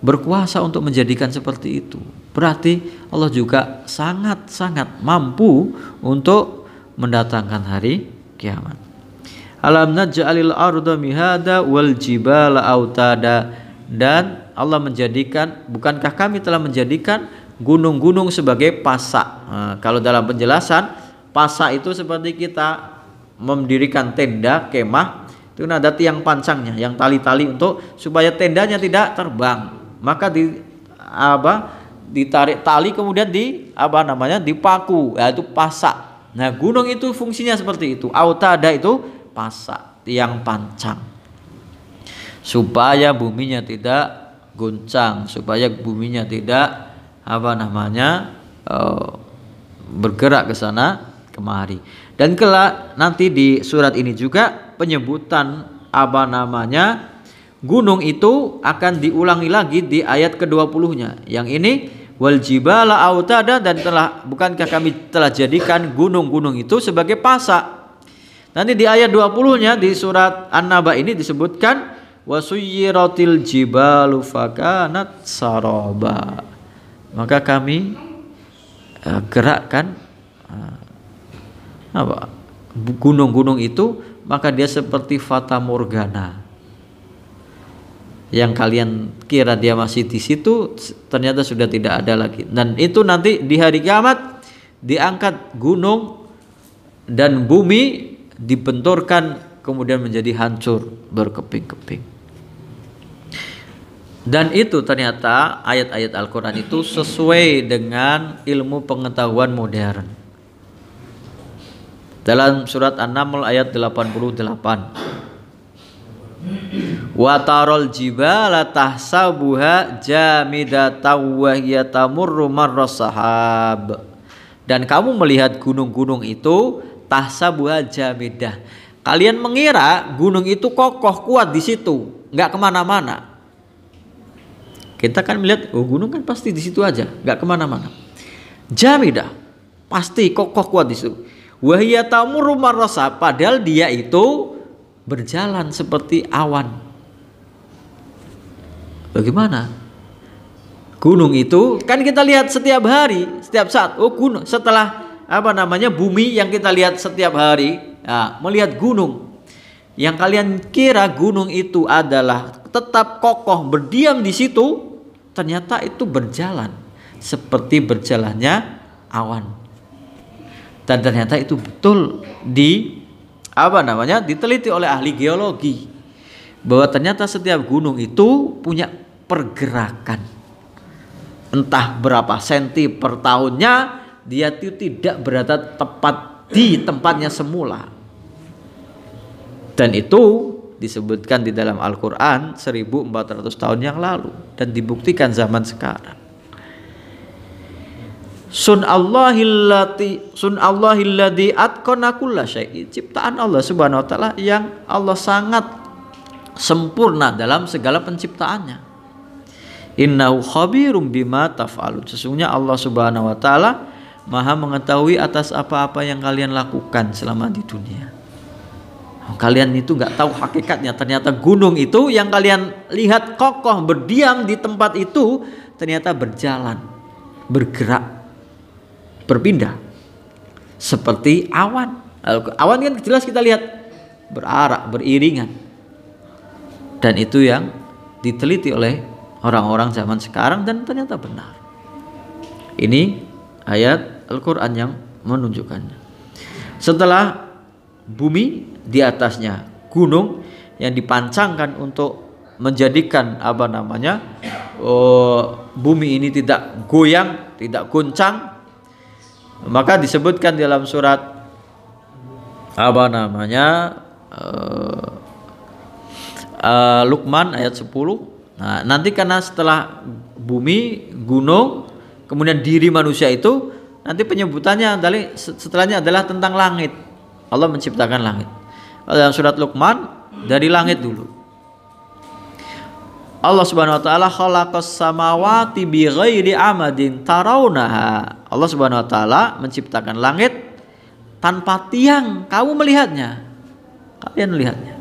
berkuasa untuk menjadikan seperti itu. Berarti Allah juga sangat-sangat mampu untuk mendatangkan hari kiamat. Alam naj'alil arda mihada wal jibala autada, dan Allah menjadikan, bukankah kami telah menjadikan gunung-gunung sebagai pasak. Kalau dalam penjelasan, pasak itu seperti kita mendirikan tenda, kemah, itu ada tiang pancangnya, yang tali-tali untuk supaya tendanya tidak terbang. Maka ditarik tali, kemudian dipaku, yaitu pasak. Nah, gunung itu fungsinya seperti itu. Autada itu pasak, tiang pancang, supaya buminya tidak goncang, supaya buminya tidak bergerak ke sana kemari. Dan kelak nanti di surat ini juga penyebutan gunung itu akan diulangi lagi di ayat ke-20-nya. Yang ini wal jibala autada, dan bukankah kami telah jadikan gunung-gunung itu sebagai pasak. Nanti di ayat 20-nya di surat An-Naba ini disebutkan wasuyiratil jibalu fakanat saraba. Maka kami gerakkan gunung-gunung itu, maka dia seperti fata morgana. Yang kalian kira dia masih di situ, ternyata sudah tidak ada lagi. Dan itu nanti di hari kiamat diangkat gunung dan bumi, dibenturkan kemudian menjadi hancur berkeping-keping. Dan itu ternyata ayat-ayat Al-Quran itu sesuai dengan ilmu pengetahuan modern. Dalam surat An-Naml ayat 88, wa tarol jibala tahsabuha jamidatan wa hiya tamurru marras sahab. Dan kamu melihat gunung-gunung itu tahsabuha jamidah. Kalian mengira gunung itu kokoh kuat di situ, nggak kemana-mana. Kita kan melihat, gunung kan pasti di situ aja, nggak kemana-mana. Jamidah, pasti kokoh kuat di situ. Wa hiya tamurru marras sahab, padahal dia itu berjalan seperti awan. Bagaimana? Gunung itu kan kita lihat setiap hari, setiap saat. Gunung setelah bumi yang kita lihat setiap hari, melihat gunung. Yang kalian kira gunung itu adalah tetap kokoh berdiam di situ, ternyata itu berjalan seperti berjalannya awan. Dan ternyata itu betul diteliti oleh ahli geologi, bahwa ternyata setiap gunung itu punya pergerakan. Entah berapa senti per tahunnya, dia itu tidak berada tepat di tempatnya semula. Dan itu disebutkan di dalam Al-Quran 1400 tahun yang lalu, dan dibuktikan zaman sekarang. Sun'allahilladzi atqana kulla syai', ciptaan Allah Subhanahu wa taala yang Allah sangat sempurna dalam segala penciptaannya. Innahu khabirum bima taf'alun, sesungguhnya Allah Subhanahu wa taala Maha mengetahui atas apa-apa yang kalian lakukan selama di dunia. Kalian itu nggak tahu hakikatnya, ternyata gunung itu yang kalian lihat kokoh berdiam di tempat itu ternyata berjalan, bergerak, berpindah seperti awan. Awan kan jelas kita lihat berarak, beriringan. Dan itu yang diteliti oleh orang-orang zaman sekarang dan ternyata benar. Ini ayat Al-Quran yang menunjukkannya. Setelah bumi, di atasnya gunung yang dipancangkan untuk menjadikan bumi ini tidak goyang, tidak goncang. Maka disebutkan dalam surat Luqman ayat 10. Nah, nanti karena setelah bumi, gunung, kemudian diri manusia itu, nanti penyebutannya setelahnya adalah tentang langit. Allah menciptakan langit. Dalam surat Luqman dari langit dulu. Allah Subhanahu wa taala khalaqas samawati bighairi amadin tarawnaha. Allah Subhanahu wa taala menciptakan langit tanpa tiang, kamu melihatnya. Kalian melihatnya.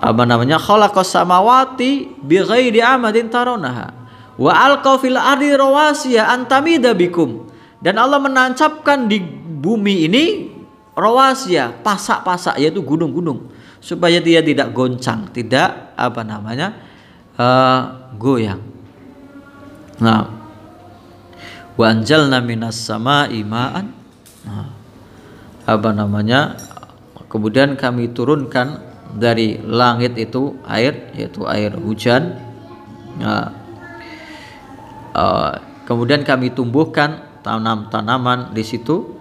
Khalaqas samawati bighairi amadin tarawnaha wa alqa fil ardi rawasiya an tamida bikum. Dan Allah menancapkan di bumi ini rawasiya, pasak-pasak, yaitu gunung-gunung, supaya dia tidak goncang, tidak goyang. Nah, wa anjalna minas sama'i ma'an. Kemudian kami turunkan dari langit itu air, yaitu air hujan. Kemudian kami tumbuhkan tanaman di situ.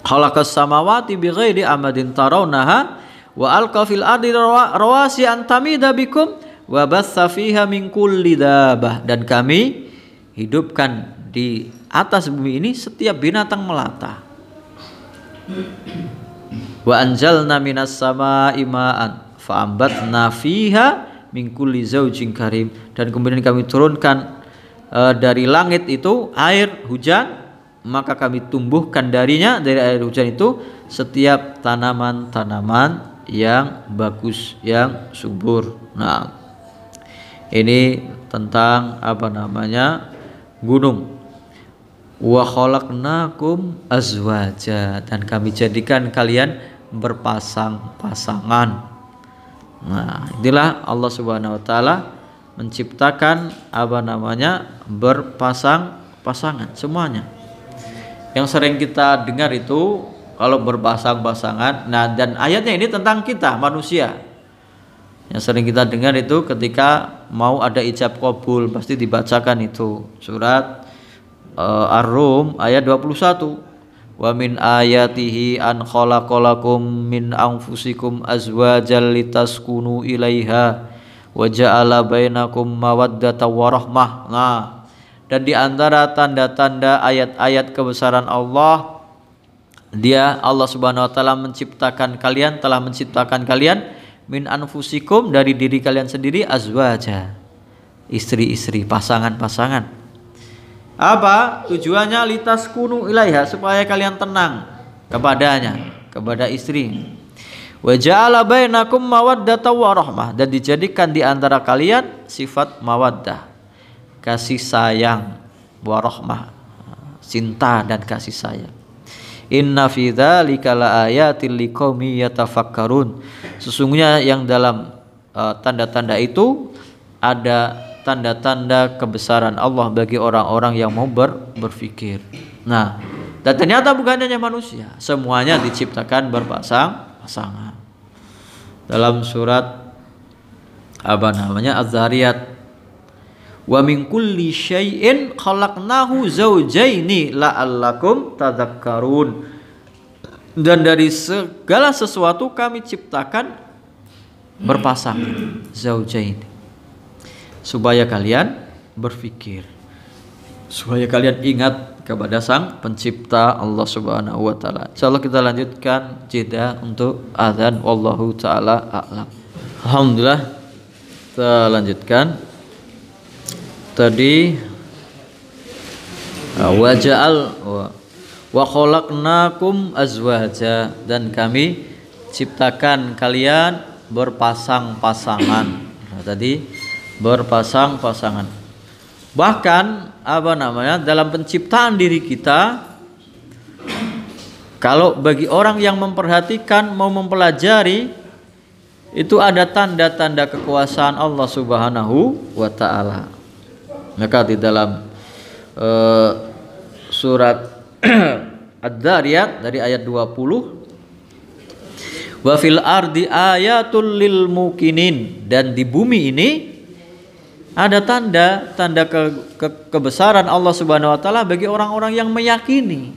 Khalaqas samawati bighairi amadin tarawnaha wa alqa fil ardi rawasi an tamida bikum wa batsa fiha min kulli dabah. Dan kami hidupkan di atas bumi ini setiap binatang melata. Wa anjalna minas samaa'i ma'an fa'ambatna fiha min kulli zaujin karim, dan kemudian kami turunkan dari langit itu air hujan, maka kami tumbuhkan darinya, dari air hujan itu, setiap tanaman-tanaman yang bagus, yang subur. Nah, ini tentang gunung. Wa khalaqnakum azwaja, dan kami jadikan kalian berpasang-pasangan. Nah, inilah Allah Subhanahu wa taala menciptakan berpasang-pasangan semuanya. Yang sering kita dengar itu kalau berpasang-pasangan. Nah, dan ayatnya ini tentang kita manusia. Yang sering kita dengar itu ketika mau ada ijab qabul pasti dibacakan itu surat Ar-Rum ayat 21. Wa min ayatihi an khalaqalakum min anfusikum azwajal litaskunu ilaiha wa ja'ala bainakum mawaddatan wa rahmah. Nah, dan di antara tanda-tanda ayat-ayat kebesaran Allah, Allah Subhanahu wa taala telah menciptakan kalian min anfusikum, dari diri kalian sendiri, azwaja, istri-istri, pasangan-pasangan. Apa tujuannya? Litaskunu ilaiha, supaya kalian tenang kepadanya, kepada istri. Wa ja'ala bainakum mawaddatan wa rahmah, dan dijadikan di antara kalian sifat mawaddah, kasih sayang, wa rahmah, cinta dan kasih sayang. Inna fi dzalika laayatil liqaumi yatafakkarun. Sesungguhnya yang dalam tanda-tanda itu ada tanda-tanda kebesaran Allah bagi orang-orang yang mau berpikir. Nah, dan ternyata bukan hanya manusia, semuanya diciptakan berpasang-pasangan. Dalam surat Az-Zariyat, wa min kulli syai'in khalaqnahu zawjaini la'allakum tadhakkarun, dan dari segala sesuatu kami ciptakan berpasangan, zawjaini, supaya kalian berpikir, supaya kalian ingat kepada Sang Pencipta Allah Subhanahu wa taala. Insyaallah kita lanjutkan jeda untuk azan, wallahu taala a'lam. Alhamdulillah, kita lanjutkan. Tadi wa khalaqnakum azwaja, dan kami ciptakan kalian berpasang-pasangan. Nah, tadi berpasang-pasangan. Bahkan dalam penciptaan diri kita, kalau bagi orang yang memperhatikan, mau mempelajari, itu ada tanda-tanda kekuasaan Allah Subhanahu wa taala. Maka di dalam surat Ad-Dzariyat dari ayat 20, wa fil ardi ayatul lil mukinin, dan di bumi ini ada tanda-tanda kebesaran Allah Subhanahu wa taala bagi orang-orang yang meyakini.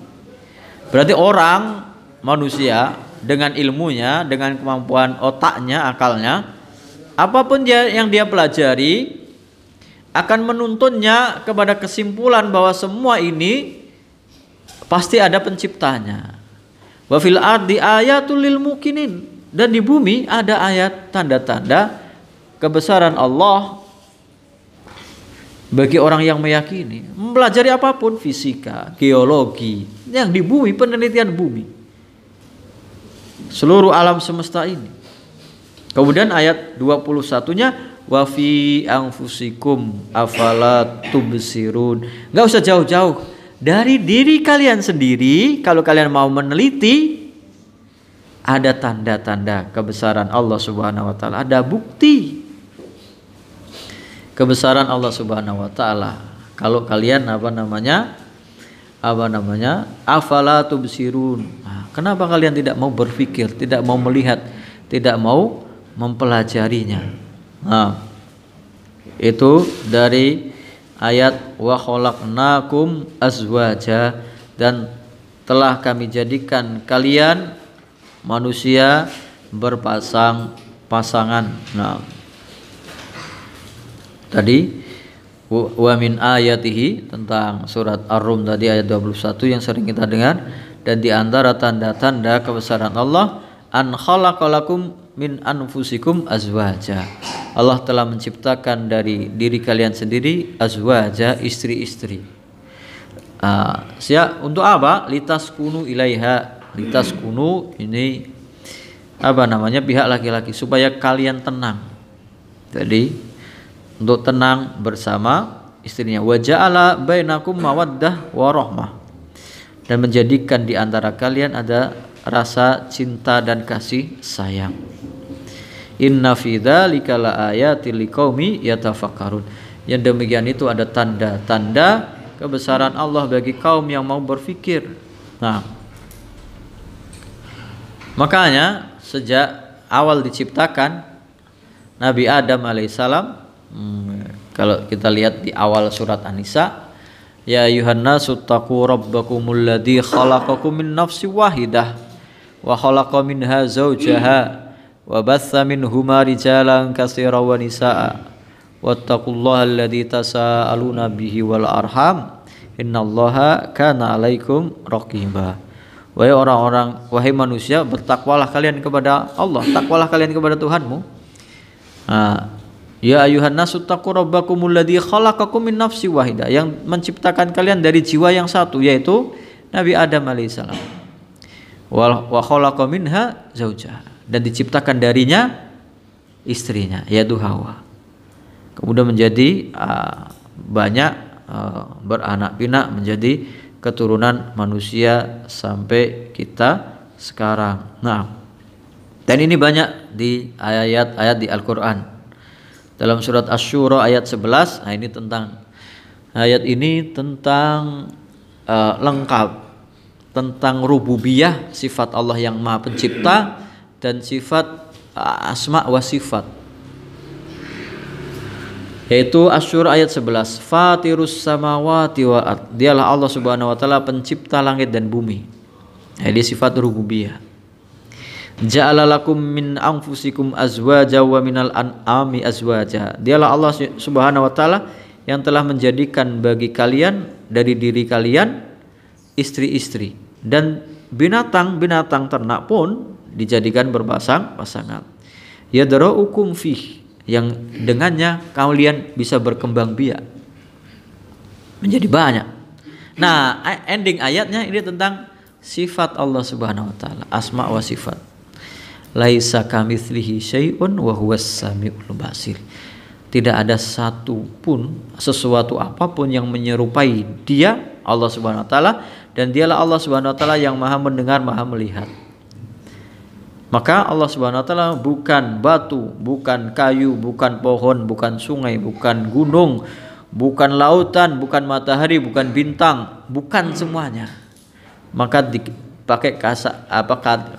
Berarti orang manusia dengan ilmunya, dengan kemampuan otaknya, akalnya, apapun yang dia pelajari akan menuntunnya kepada kesimpulan bahwa semua ini pasti ada penciptanya. Wa fil ardi ayatul lil mukinin, dan di bumi ada ayat tanda-tanda kebesaran Allah bagi orang yang meyakini. Mempelajari apapun, fisika, geologi, yang di bumi, penelitian bumi, seluruh alam semesta ini. Kemudian ayat 21-nya, wa fi anfusikum afala tubsirun. Enggak usah jauh-jauh, dari diri kalian sendiri, kalau kalian mau meneliti, ada tanda-tanda kebesaran Allah Subhanahu wa taala, ada bukti kebesaran Allah Subhanahu wa taala. Kalau kalian afala tubsirun. Nah, kenapa kalian tidak mau berpikir, tidak mau melihat, tidak mau mempelajarinya? Nah, itu dari ayat wa khalaqnakum azwaja, dan telah kami jadikan kalian manusia berpasang-pasangan. Nah, tadi Wa min ayatihi, tentang surat Ar-Rum tadi ayat 21 yang sering kita dengar, dan di antara tanda-tanda kebesaran Allah, an khalaqalakum min anfusikum azwaja. Allah telah menciptakan dari diri kalian sendiri azwaja, istri-istri. Untuk apa? Litaskunu ilaiha. Litaskunu ini pihak laki-laki, supaya kalian tenang. Jadi untuk tenang bersama istrinya. Wa ja'ala bainakum mawaddah wa rahmah, dan menjadikan di antara kalian ada rasa cinta dan kasih sayang. Inna fi dzalika laayatil liqaumi yatafakkarun. Yang demikian itu ada tanda-tanda kebesaran Allah bagi kaum yang mau berfikir. Nah, makanya sejak awal diciptakan Nabi Adam alaihissalam, kalau kita lihat di awal surat An-Nisa, ya ayuhan nasu taqu rabbakumul ladzi khalaqakum min nafsin wahidah wa khalaqa minha zawjaha wa batha minhuma rijalan katsiran wa nisaa wattaqullaha alladzi tasaaluna bihi wal arham innallaha kana 'alaikum raqiba. Wahai orang-orang, wahai manusia, bertakwalah kalian kepada Allah, takwalah kalian kepada Tuhanmu. Ya ayuhan nasu taqu rabbakumul ladzi khalaqakum min nafsin wahidah, yang menciptakan kalian dari jiwa yang satu, yaitu Nabi Adam alaihissalam. Wa khalaqa minha zaujaha, dan diciptakan darinya istrinya, yaitu Hawa. Kemudian menjadi banyak beranak pinak, menjadi keturunan manusia sampai kita sekarang. Nah, dan ini banyak di ayat-ayat di Al-Qur'an. Dalam surat Asy-Syura ayat 11, ini tentang ayat ini tentang lengkap tentang rububiyah, sifat Allah yang Maha Pencipta, dan sifat asma wa sifat. Yaitu Asy-Syura ayat 11, Fatirus samawati wa ard. Dialah Allah Subhanahu wa taala pencipta langit dan bumi. Ini sifat rububiyah. Ja'ala lakum min anfusikum azwaja wa minal an'ami azwaja. Dialah Allah Subhanahu wa taala yang telah menjadikan bagi kalian dari diri kalian istri-istri, dan binatang-binatang ternak pun dijadikan berpasang-pasangan. Yadra'ukum fih, yang dengannya kalian bisa berkembang biak menjadi banyak. Nah, ending ayatnya ini tentang sifat Allah Subhanahu wa taala, asma wa sifat. Laisa kamitslihi syai'un wa huwas samiul basir. Tidak ada sesuatu apapun yang menyerupai Dia, Allah Subhanahu wa taala, dan Dialah Allah Subhanahu wa taala yang Maha mendengar, Maha melihat. Maka Allah Subhanahu wa taala bukan batu, bukan kayu, bukan pohon, bukan sungai, bukan gunung, bukan lautan, bukan matahari, bukan bintang, bukan semuanya. Maka pakai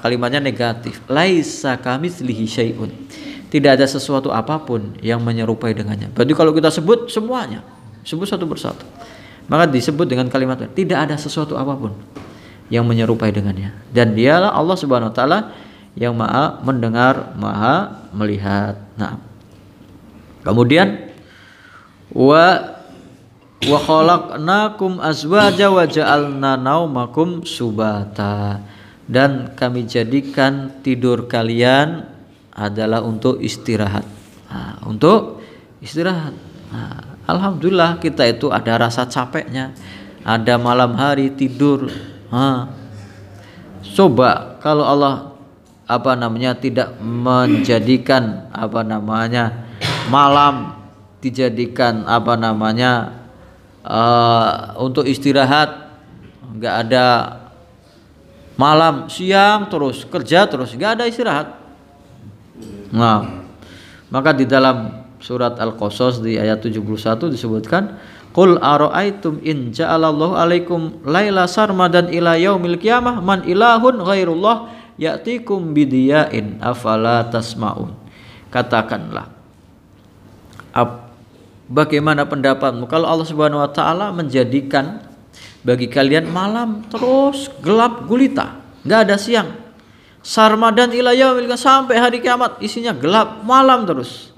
kalimatnya negatif. Laisa kamitslihi syai'un. Tidak ada sesuatu apapun yang menyerupai dengannya. Berarti kalau kita sebut semuanya, sebut satu persatu, maka disebut dengan kalimat tidak ada sesuatu apapun yang menyerupai dengannya. Dan Dialah Allah Subhanahu wa taala yang Maha mendengar, Maha melihat. Nah, kemudian wa khalaqnakum azwaja wa ja'alna naumakum subata, dan kami jadikan tidur kalian adalah untuk istirahat. Untuk istirahat. Alhamdulillah kita itu ada rasa capeknya, ada malam hari tidur. Coba kalau Allah tidak menjadikan malam dijadikan untuk istirahat, nggak ada malam, siang terus kerja terus, nggak ada istirahat. Nah, maka di dalam surat Al-Qasas di ayat 71 disebutkan, Qul ara'aitum in ja'alallahu alaikum laila sarmadan ila yaumil qiyamah man ilahun ghairullah ya'tikum bidiyain afala tasma'un. Katakanlah, bagaimana pendapatmu kalau Allah Subhanahu wa taala menjadikan bagi kalian malam terus gelap gulita, enggak ada siang. Sarmadan ila yaumil qiyamah, sampai hari kiamat isinya gelap malam terus.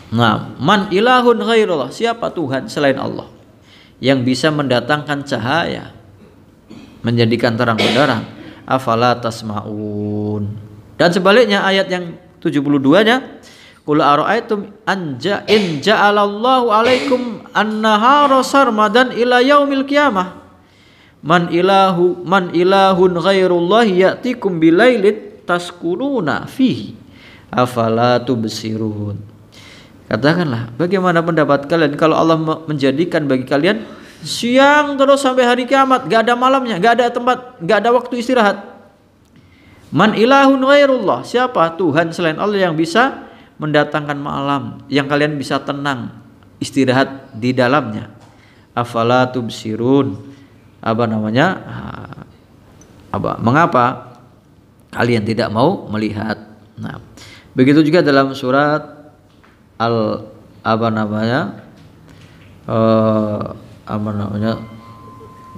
Nah, man ilahun ghairullah, siapa Tuhan selain Allah yang bisa mendatangkan cahaya, menjadikan terang benderang? Afala tasmaun. Dan sebaliknya ayat yang 72-nya, qul ara'aitum in ja'alallahu 'alaikum an-nahara sarmadan ila yaumil qiyamah man ilahun ghairullahi ya'tikum bilailin taskununa fihi afala tubsirun. Katakanlah, bagaimana pendapat kalian kalau Allah menjadikan bagi kalian siang terus sampai hari kiamat, gak ada malamnya, gak ada tempat, gak ada waktu istirahat. Man ilahun ghairullah, siapa Tuhan selain Allah yang bisa mendatangkan malam yang kalian bisa tenang istirahat di dalamnya? Afala tubsirun. Mengapa kalian tidak mau melihat? Nah, begitu juga dalam surat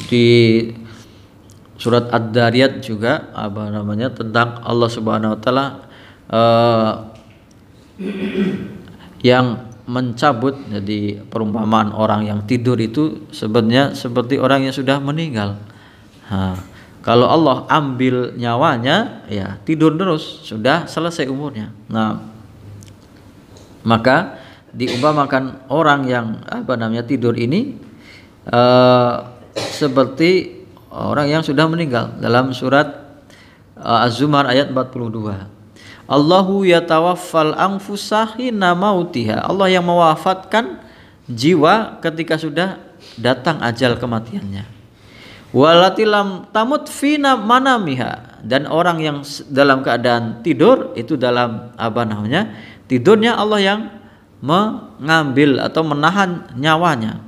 di surat Ad-Dariyat juga tentang Allah Subhanahu wa taala yang mencabut. Jadi perumpamaan orang yang tidur itu sebenarnya seperti orang yang sudah meninggal. Kalau Allah ambil nyawanya, ya tidur terus, sudah selesai umurnya. Nah, maka diumpamakan orang yang tidur ini seperti orang yang sudah meninggal dalam surat Az-Zumar ayat 42. Allahu yatawaffal anfusa hina mautiha. Allah yang mewafatkan jiwa ketika sudah datang ajal kematiannya. Walati lam tamut fina manamiha. Dan orang yang dalam keadaan tidur itu dalam tidurnya Allah yang mengambil atau menahan nyawanya.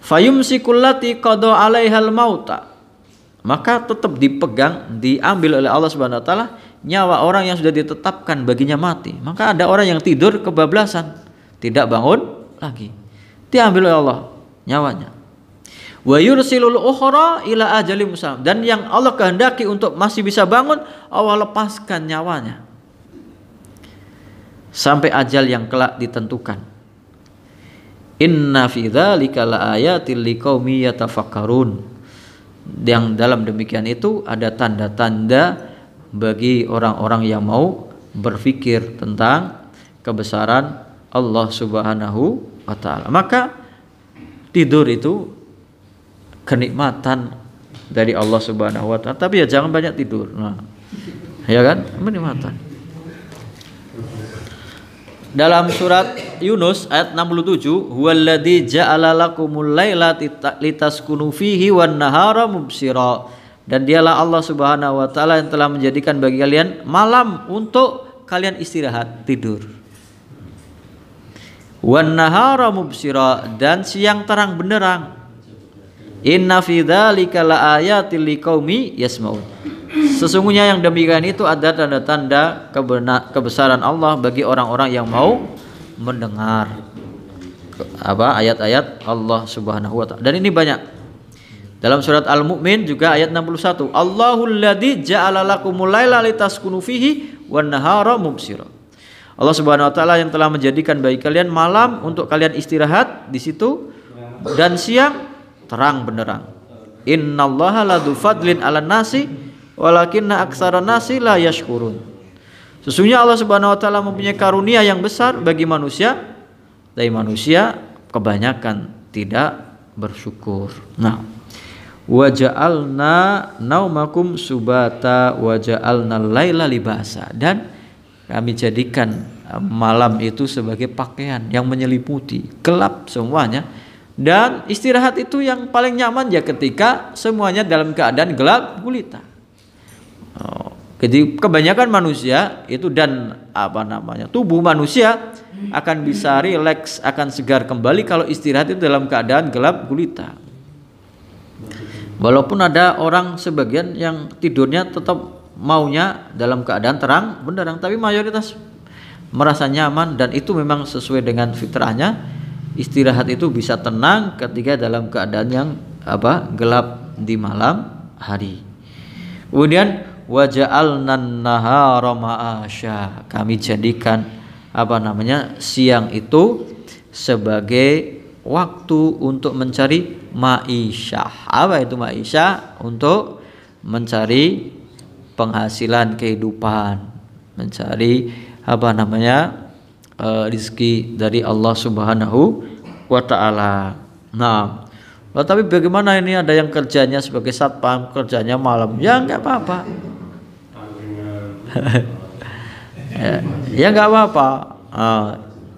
Fayumsikul lati qada 'alaihal mauta. Maka tetap diambil oleh Allah Subhanahu wa taala nyawa orang yang sudah ditetapkan baginya mati. Maka ada orang yang tidur kebablasan, tidak bangun lagi, diambil oleh Allah nyawanya. Wa yursilul ukhra ila ajalin musamma. Dan yang Allah kehendaki untuk masih bisa bangun, Allah lepaskan nyawanya sampai ajal yang kelak ditentukan. Inna fi dzalika laayatil liqaumi yatafakkarun. Yang dalam demikian itu ada tanda-tanda bagi orang-orang yang mau berpikir tentang kebesaran Allah Subhanahu wa taala. Maka tidur itu kenikmatan dari Allah Subhanahu wa taala, tapi ya jangan banyak tidur. Nah, ya kan? Kenikmatan. Dalam surat Yunus ayat 67, huwallazi ja'ala lakumul laila litaskunu fihi wan nahara mubsira. Dan dialah Allah Subhanahu wa taala yang telah menjadikan bagi kalian malam untuk kalian istirahat, tidur. Wan nahara mubsira, dan siang terang benderang. Inna fi dzalika laayatil liqaumi yasmaun. Sesungguhnya yang demikian itu ada tanda-tanda kebesaran Allah bagi orang-orang yang mau mendengar ayat-ayat Allah Subhanahu wa taala. Dan ini banyak. Dalam surat Al-Mu'min juga ayat 61. Allahul ladzi ja'ala lakumul laila litaskunu fihi wan nahara mubsira. Allah Subhanahu wa taala yang telah menjadikan bagi kalian malam untuk kalian istirahat di situ dan siang terang benderang. Innallaha ladzu fadlin 'alan nasi walakinna aktsara nasi la yashkurun. Sesungguhnya Allah Subhanahu wa taala mempunyai karunia yang besar bagi manusia, tapi manusia kebanyakan tidak bersyukur. Nah, wa ja'alna naumakum subata wa ja'alna laila libasa. Dan kami jadikan malam itu sebagai pakaian yang menyelimuti, gelap semuanya. Dan istirahat itu yang paling nyaman ya ketika semuanya dalam keadaan gelap gulita. Jadi kebanyakan manusia itu dan tubuh manusia akan bisa rileks, akan segar kembali kalau istirahat itu dalam keadaan gelap gulita. Walaupun ada orang sebagian yang tidurnya tetap maunya dalam keadaan terang benderang, tapi mayoritas merasa nyaman dan itu memang sesuai dengan fitrahnya. Istirahat itu bisa tenang ketika dalam keadaan yang gelap di malam hari. Kemudian waja'alnan nahara ma'asya, kami jadikan siang itu sebagai waktu untuk mencari ma'isyah. Apa itu ma'isyah? Untuk mencari penghasilan kehidupan, mencari rizki dari Allah Subhanahu wa ta'ala. Nah, tapi bagaimana ini, ada yang kerjanya sebagai satpam, kerjanya malam, ya enggak apa-apa. Ya enggak apa-apa.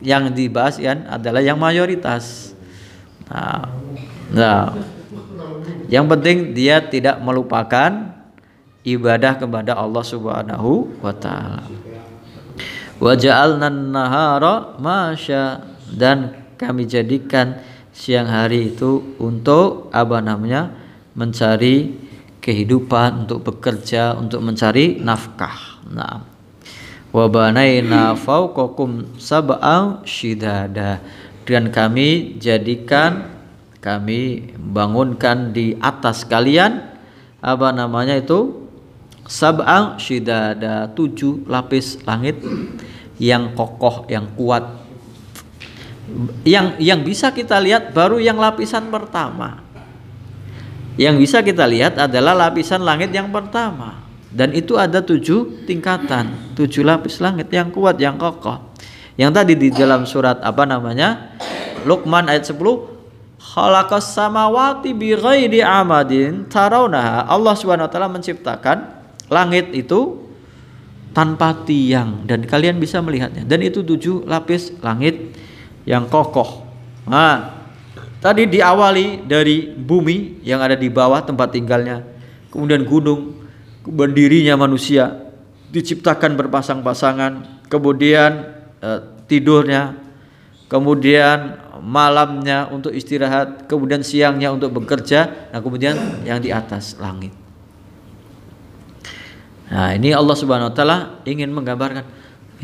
Yang dibahas adalah yang mayoritas. Nah, yang penting dia tidak melupakan ibadah kepada Allah Subhanahu wa ta'ala. Wa ja'alna an-nahara masya, dan kami jadikan siang hari itu untuk mencari kehidupan, untuk bekerja, untuk mencari nafkah. Nah, wa banaina fawqakum sab'an shidada, dan kami bangunkan di atas kalian sab'an shidada, 7 lapis langit yang kokoh, yang kuat. Yang bisa kita lihat baru yang lapisan pertama. Yang bisa kita lihat adalah lapisan langit yang pertama, dan itu ada 7 tingkatan, 7 lapis langit yang kuat, yang kokoh. Yang tadi di dalam surat Luqman ayat 10, khalaqas samawati bighairi amadin tarawnaha. Allah Subhanahu wa taala menciptakan langit itu tanpa tiang dan kalian bisa melihatnya, dan itu 7 lapis langit yang kokoh. Nah, tadi diawali dari bumi yang ada di bawah tempat tinggalnya, kemudian gunung, berdirinya manusia, diciptakan berpasang-pasangan, kemudian tidurnya, kemudian malamnya untuk istirahat, kemudian siangnya untuk bekerja, nah kemudian yang di atas langit. Nah, ini Allah Subhanahu wa taala ingin menggambarkan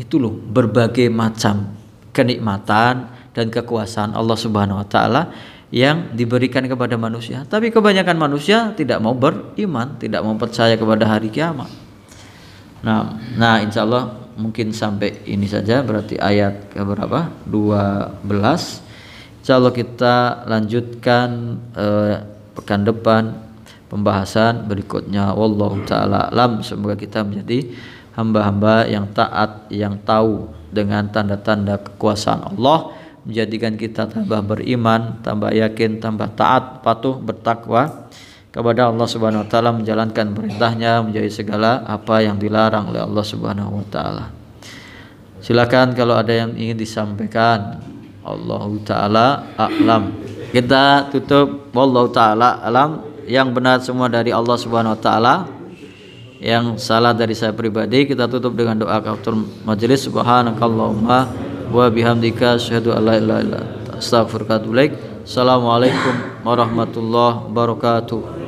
itu loh, berbagai macam kenikmatan dan kekuasaan Allah Subhanahu wa taala yang diberikan kepada manusia. Tapi kebanyakan manusia tidak mau beriman, tidak mau percaya kepada hari kiamat. Nah, insya Allah mungkin sampai ini saja, berarti ayat ke berapa? 12. Insya Allah kita lanjutkan pekan depan pembahasan berikutnya. Wallahu ta'ala alam. Semoga kita menjadi hamba-hamba yang taat, yang tahu dengan tanda-tanda kekuasaan Allah, menjadikan kita tambah beriman, tambah yakin, tambah taat, patuh, bertakwa kepada Allah Subhanahu wa taala, menjalankan perintahnya, menjauhi segala apa yang dilarang oleh Allah Subhanahu wa taala. Silakan kalau ada yang ingin disampaikan. Allahu taala a'lam. Kita tutup wallahu taala alam. Yang benar semua dari Allah Subhanahu wa taala, yang salah dari saya pribadi. Kita tutup dengan doa kafaratul majelis. Subhanakallahumma wa bihamdika asyhadu an la ilaha illa anta astaghfiruka wa atubu ilaik. Assalamualaikum warahmatullahi wabarakatuh.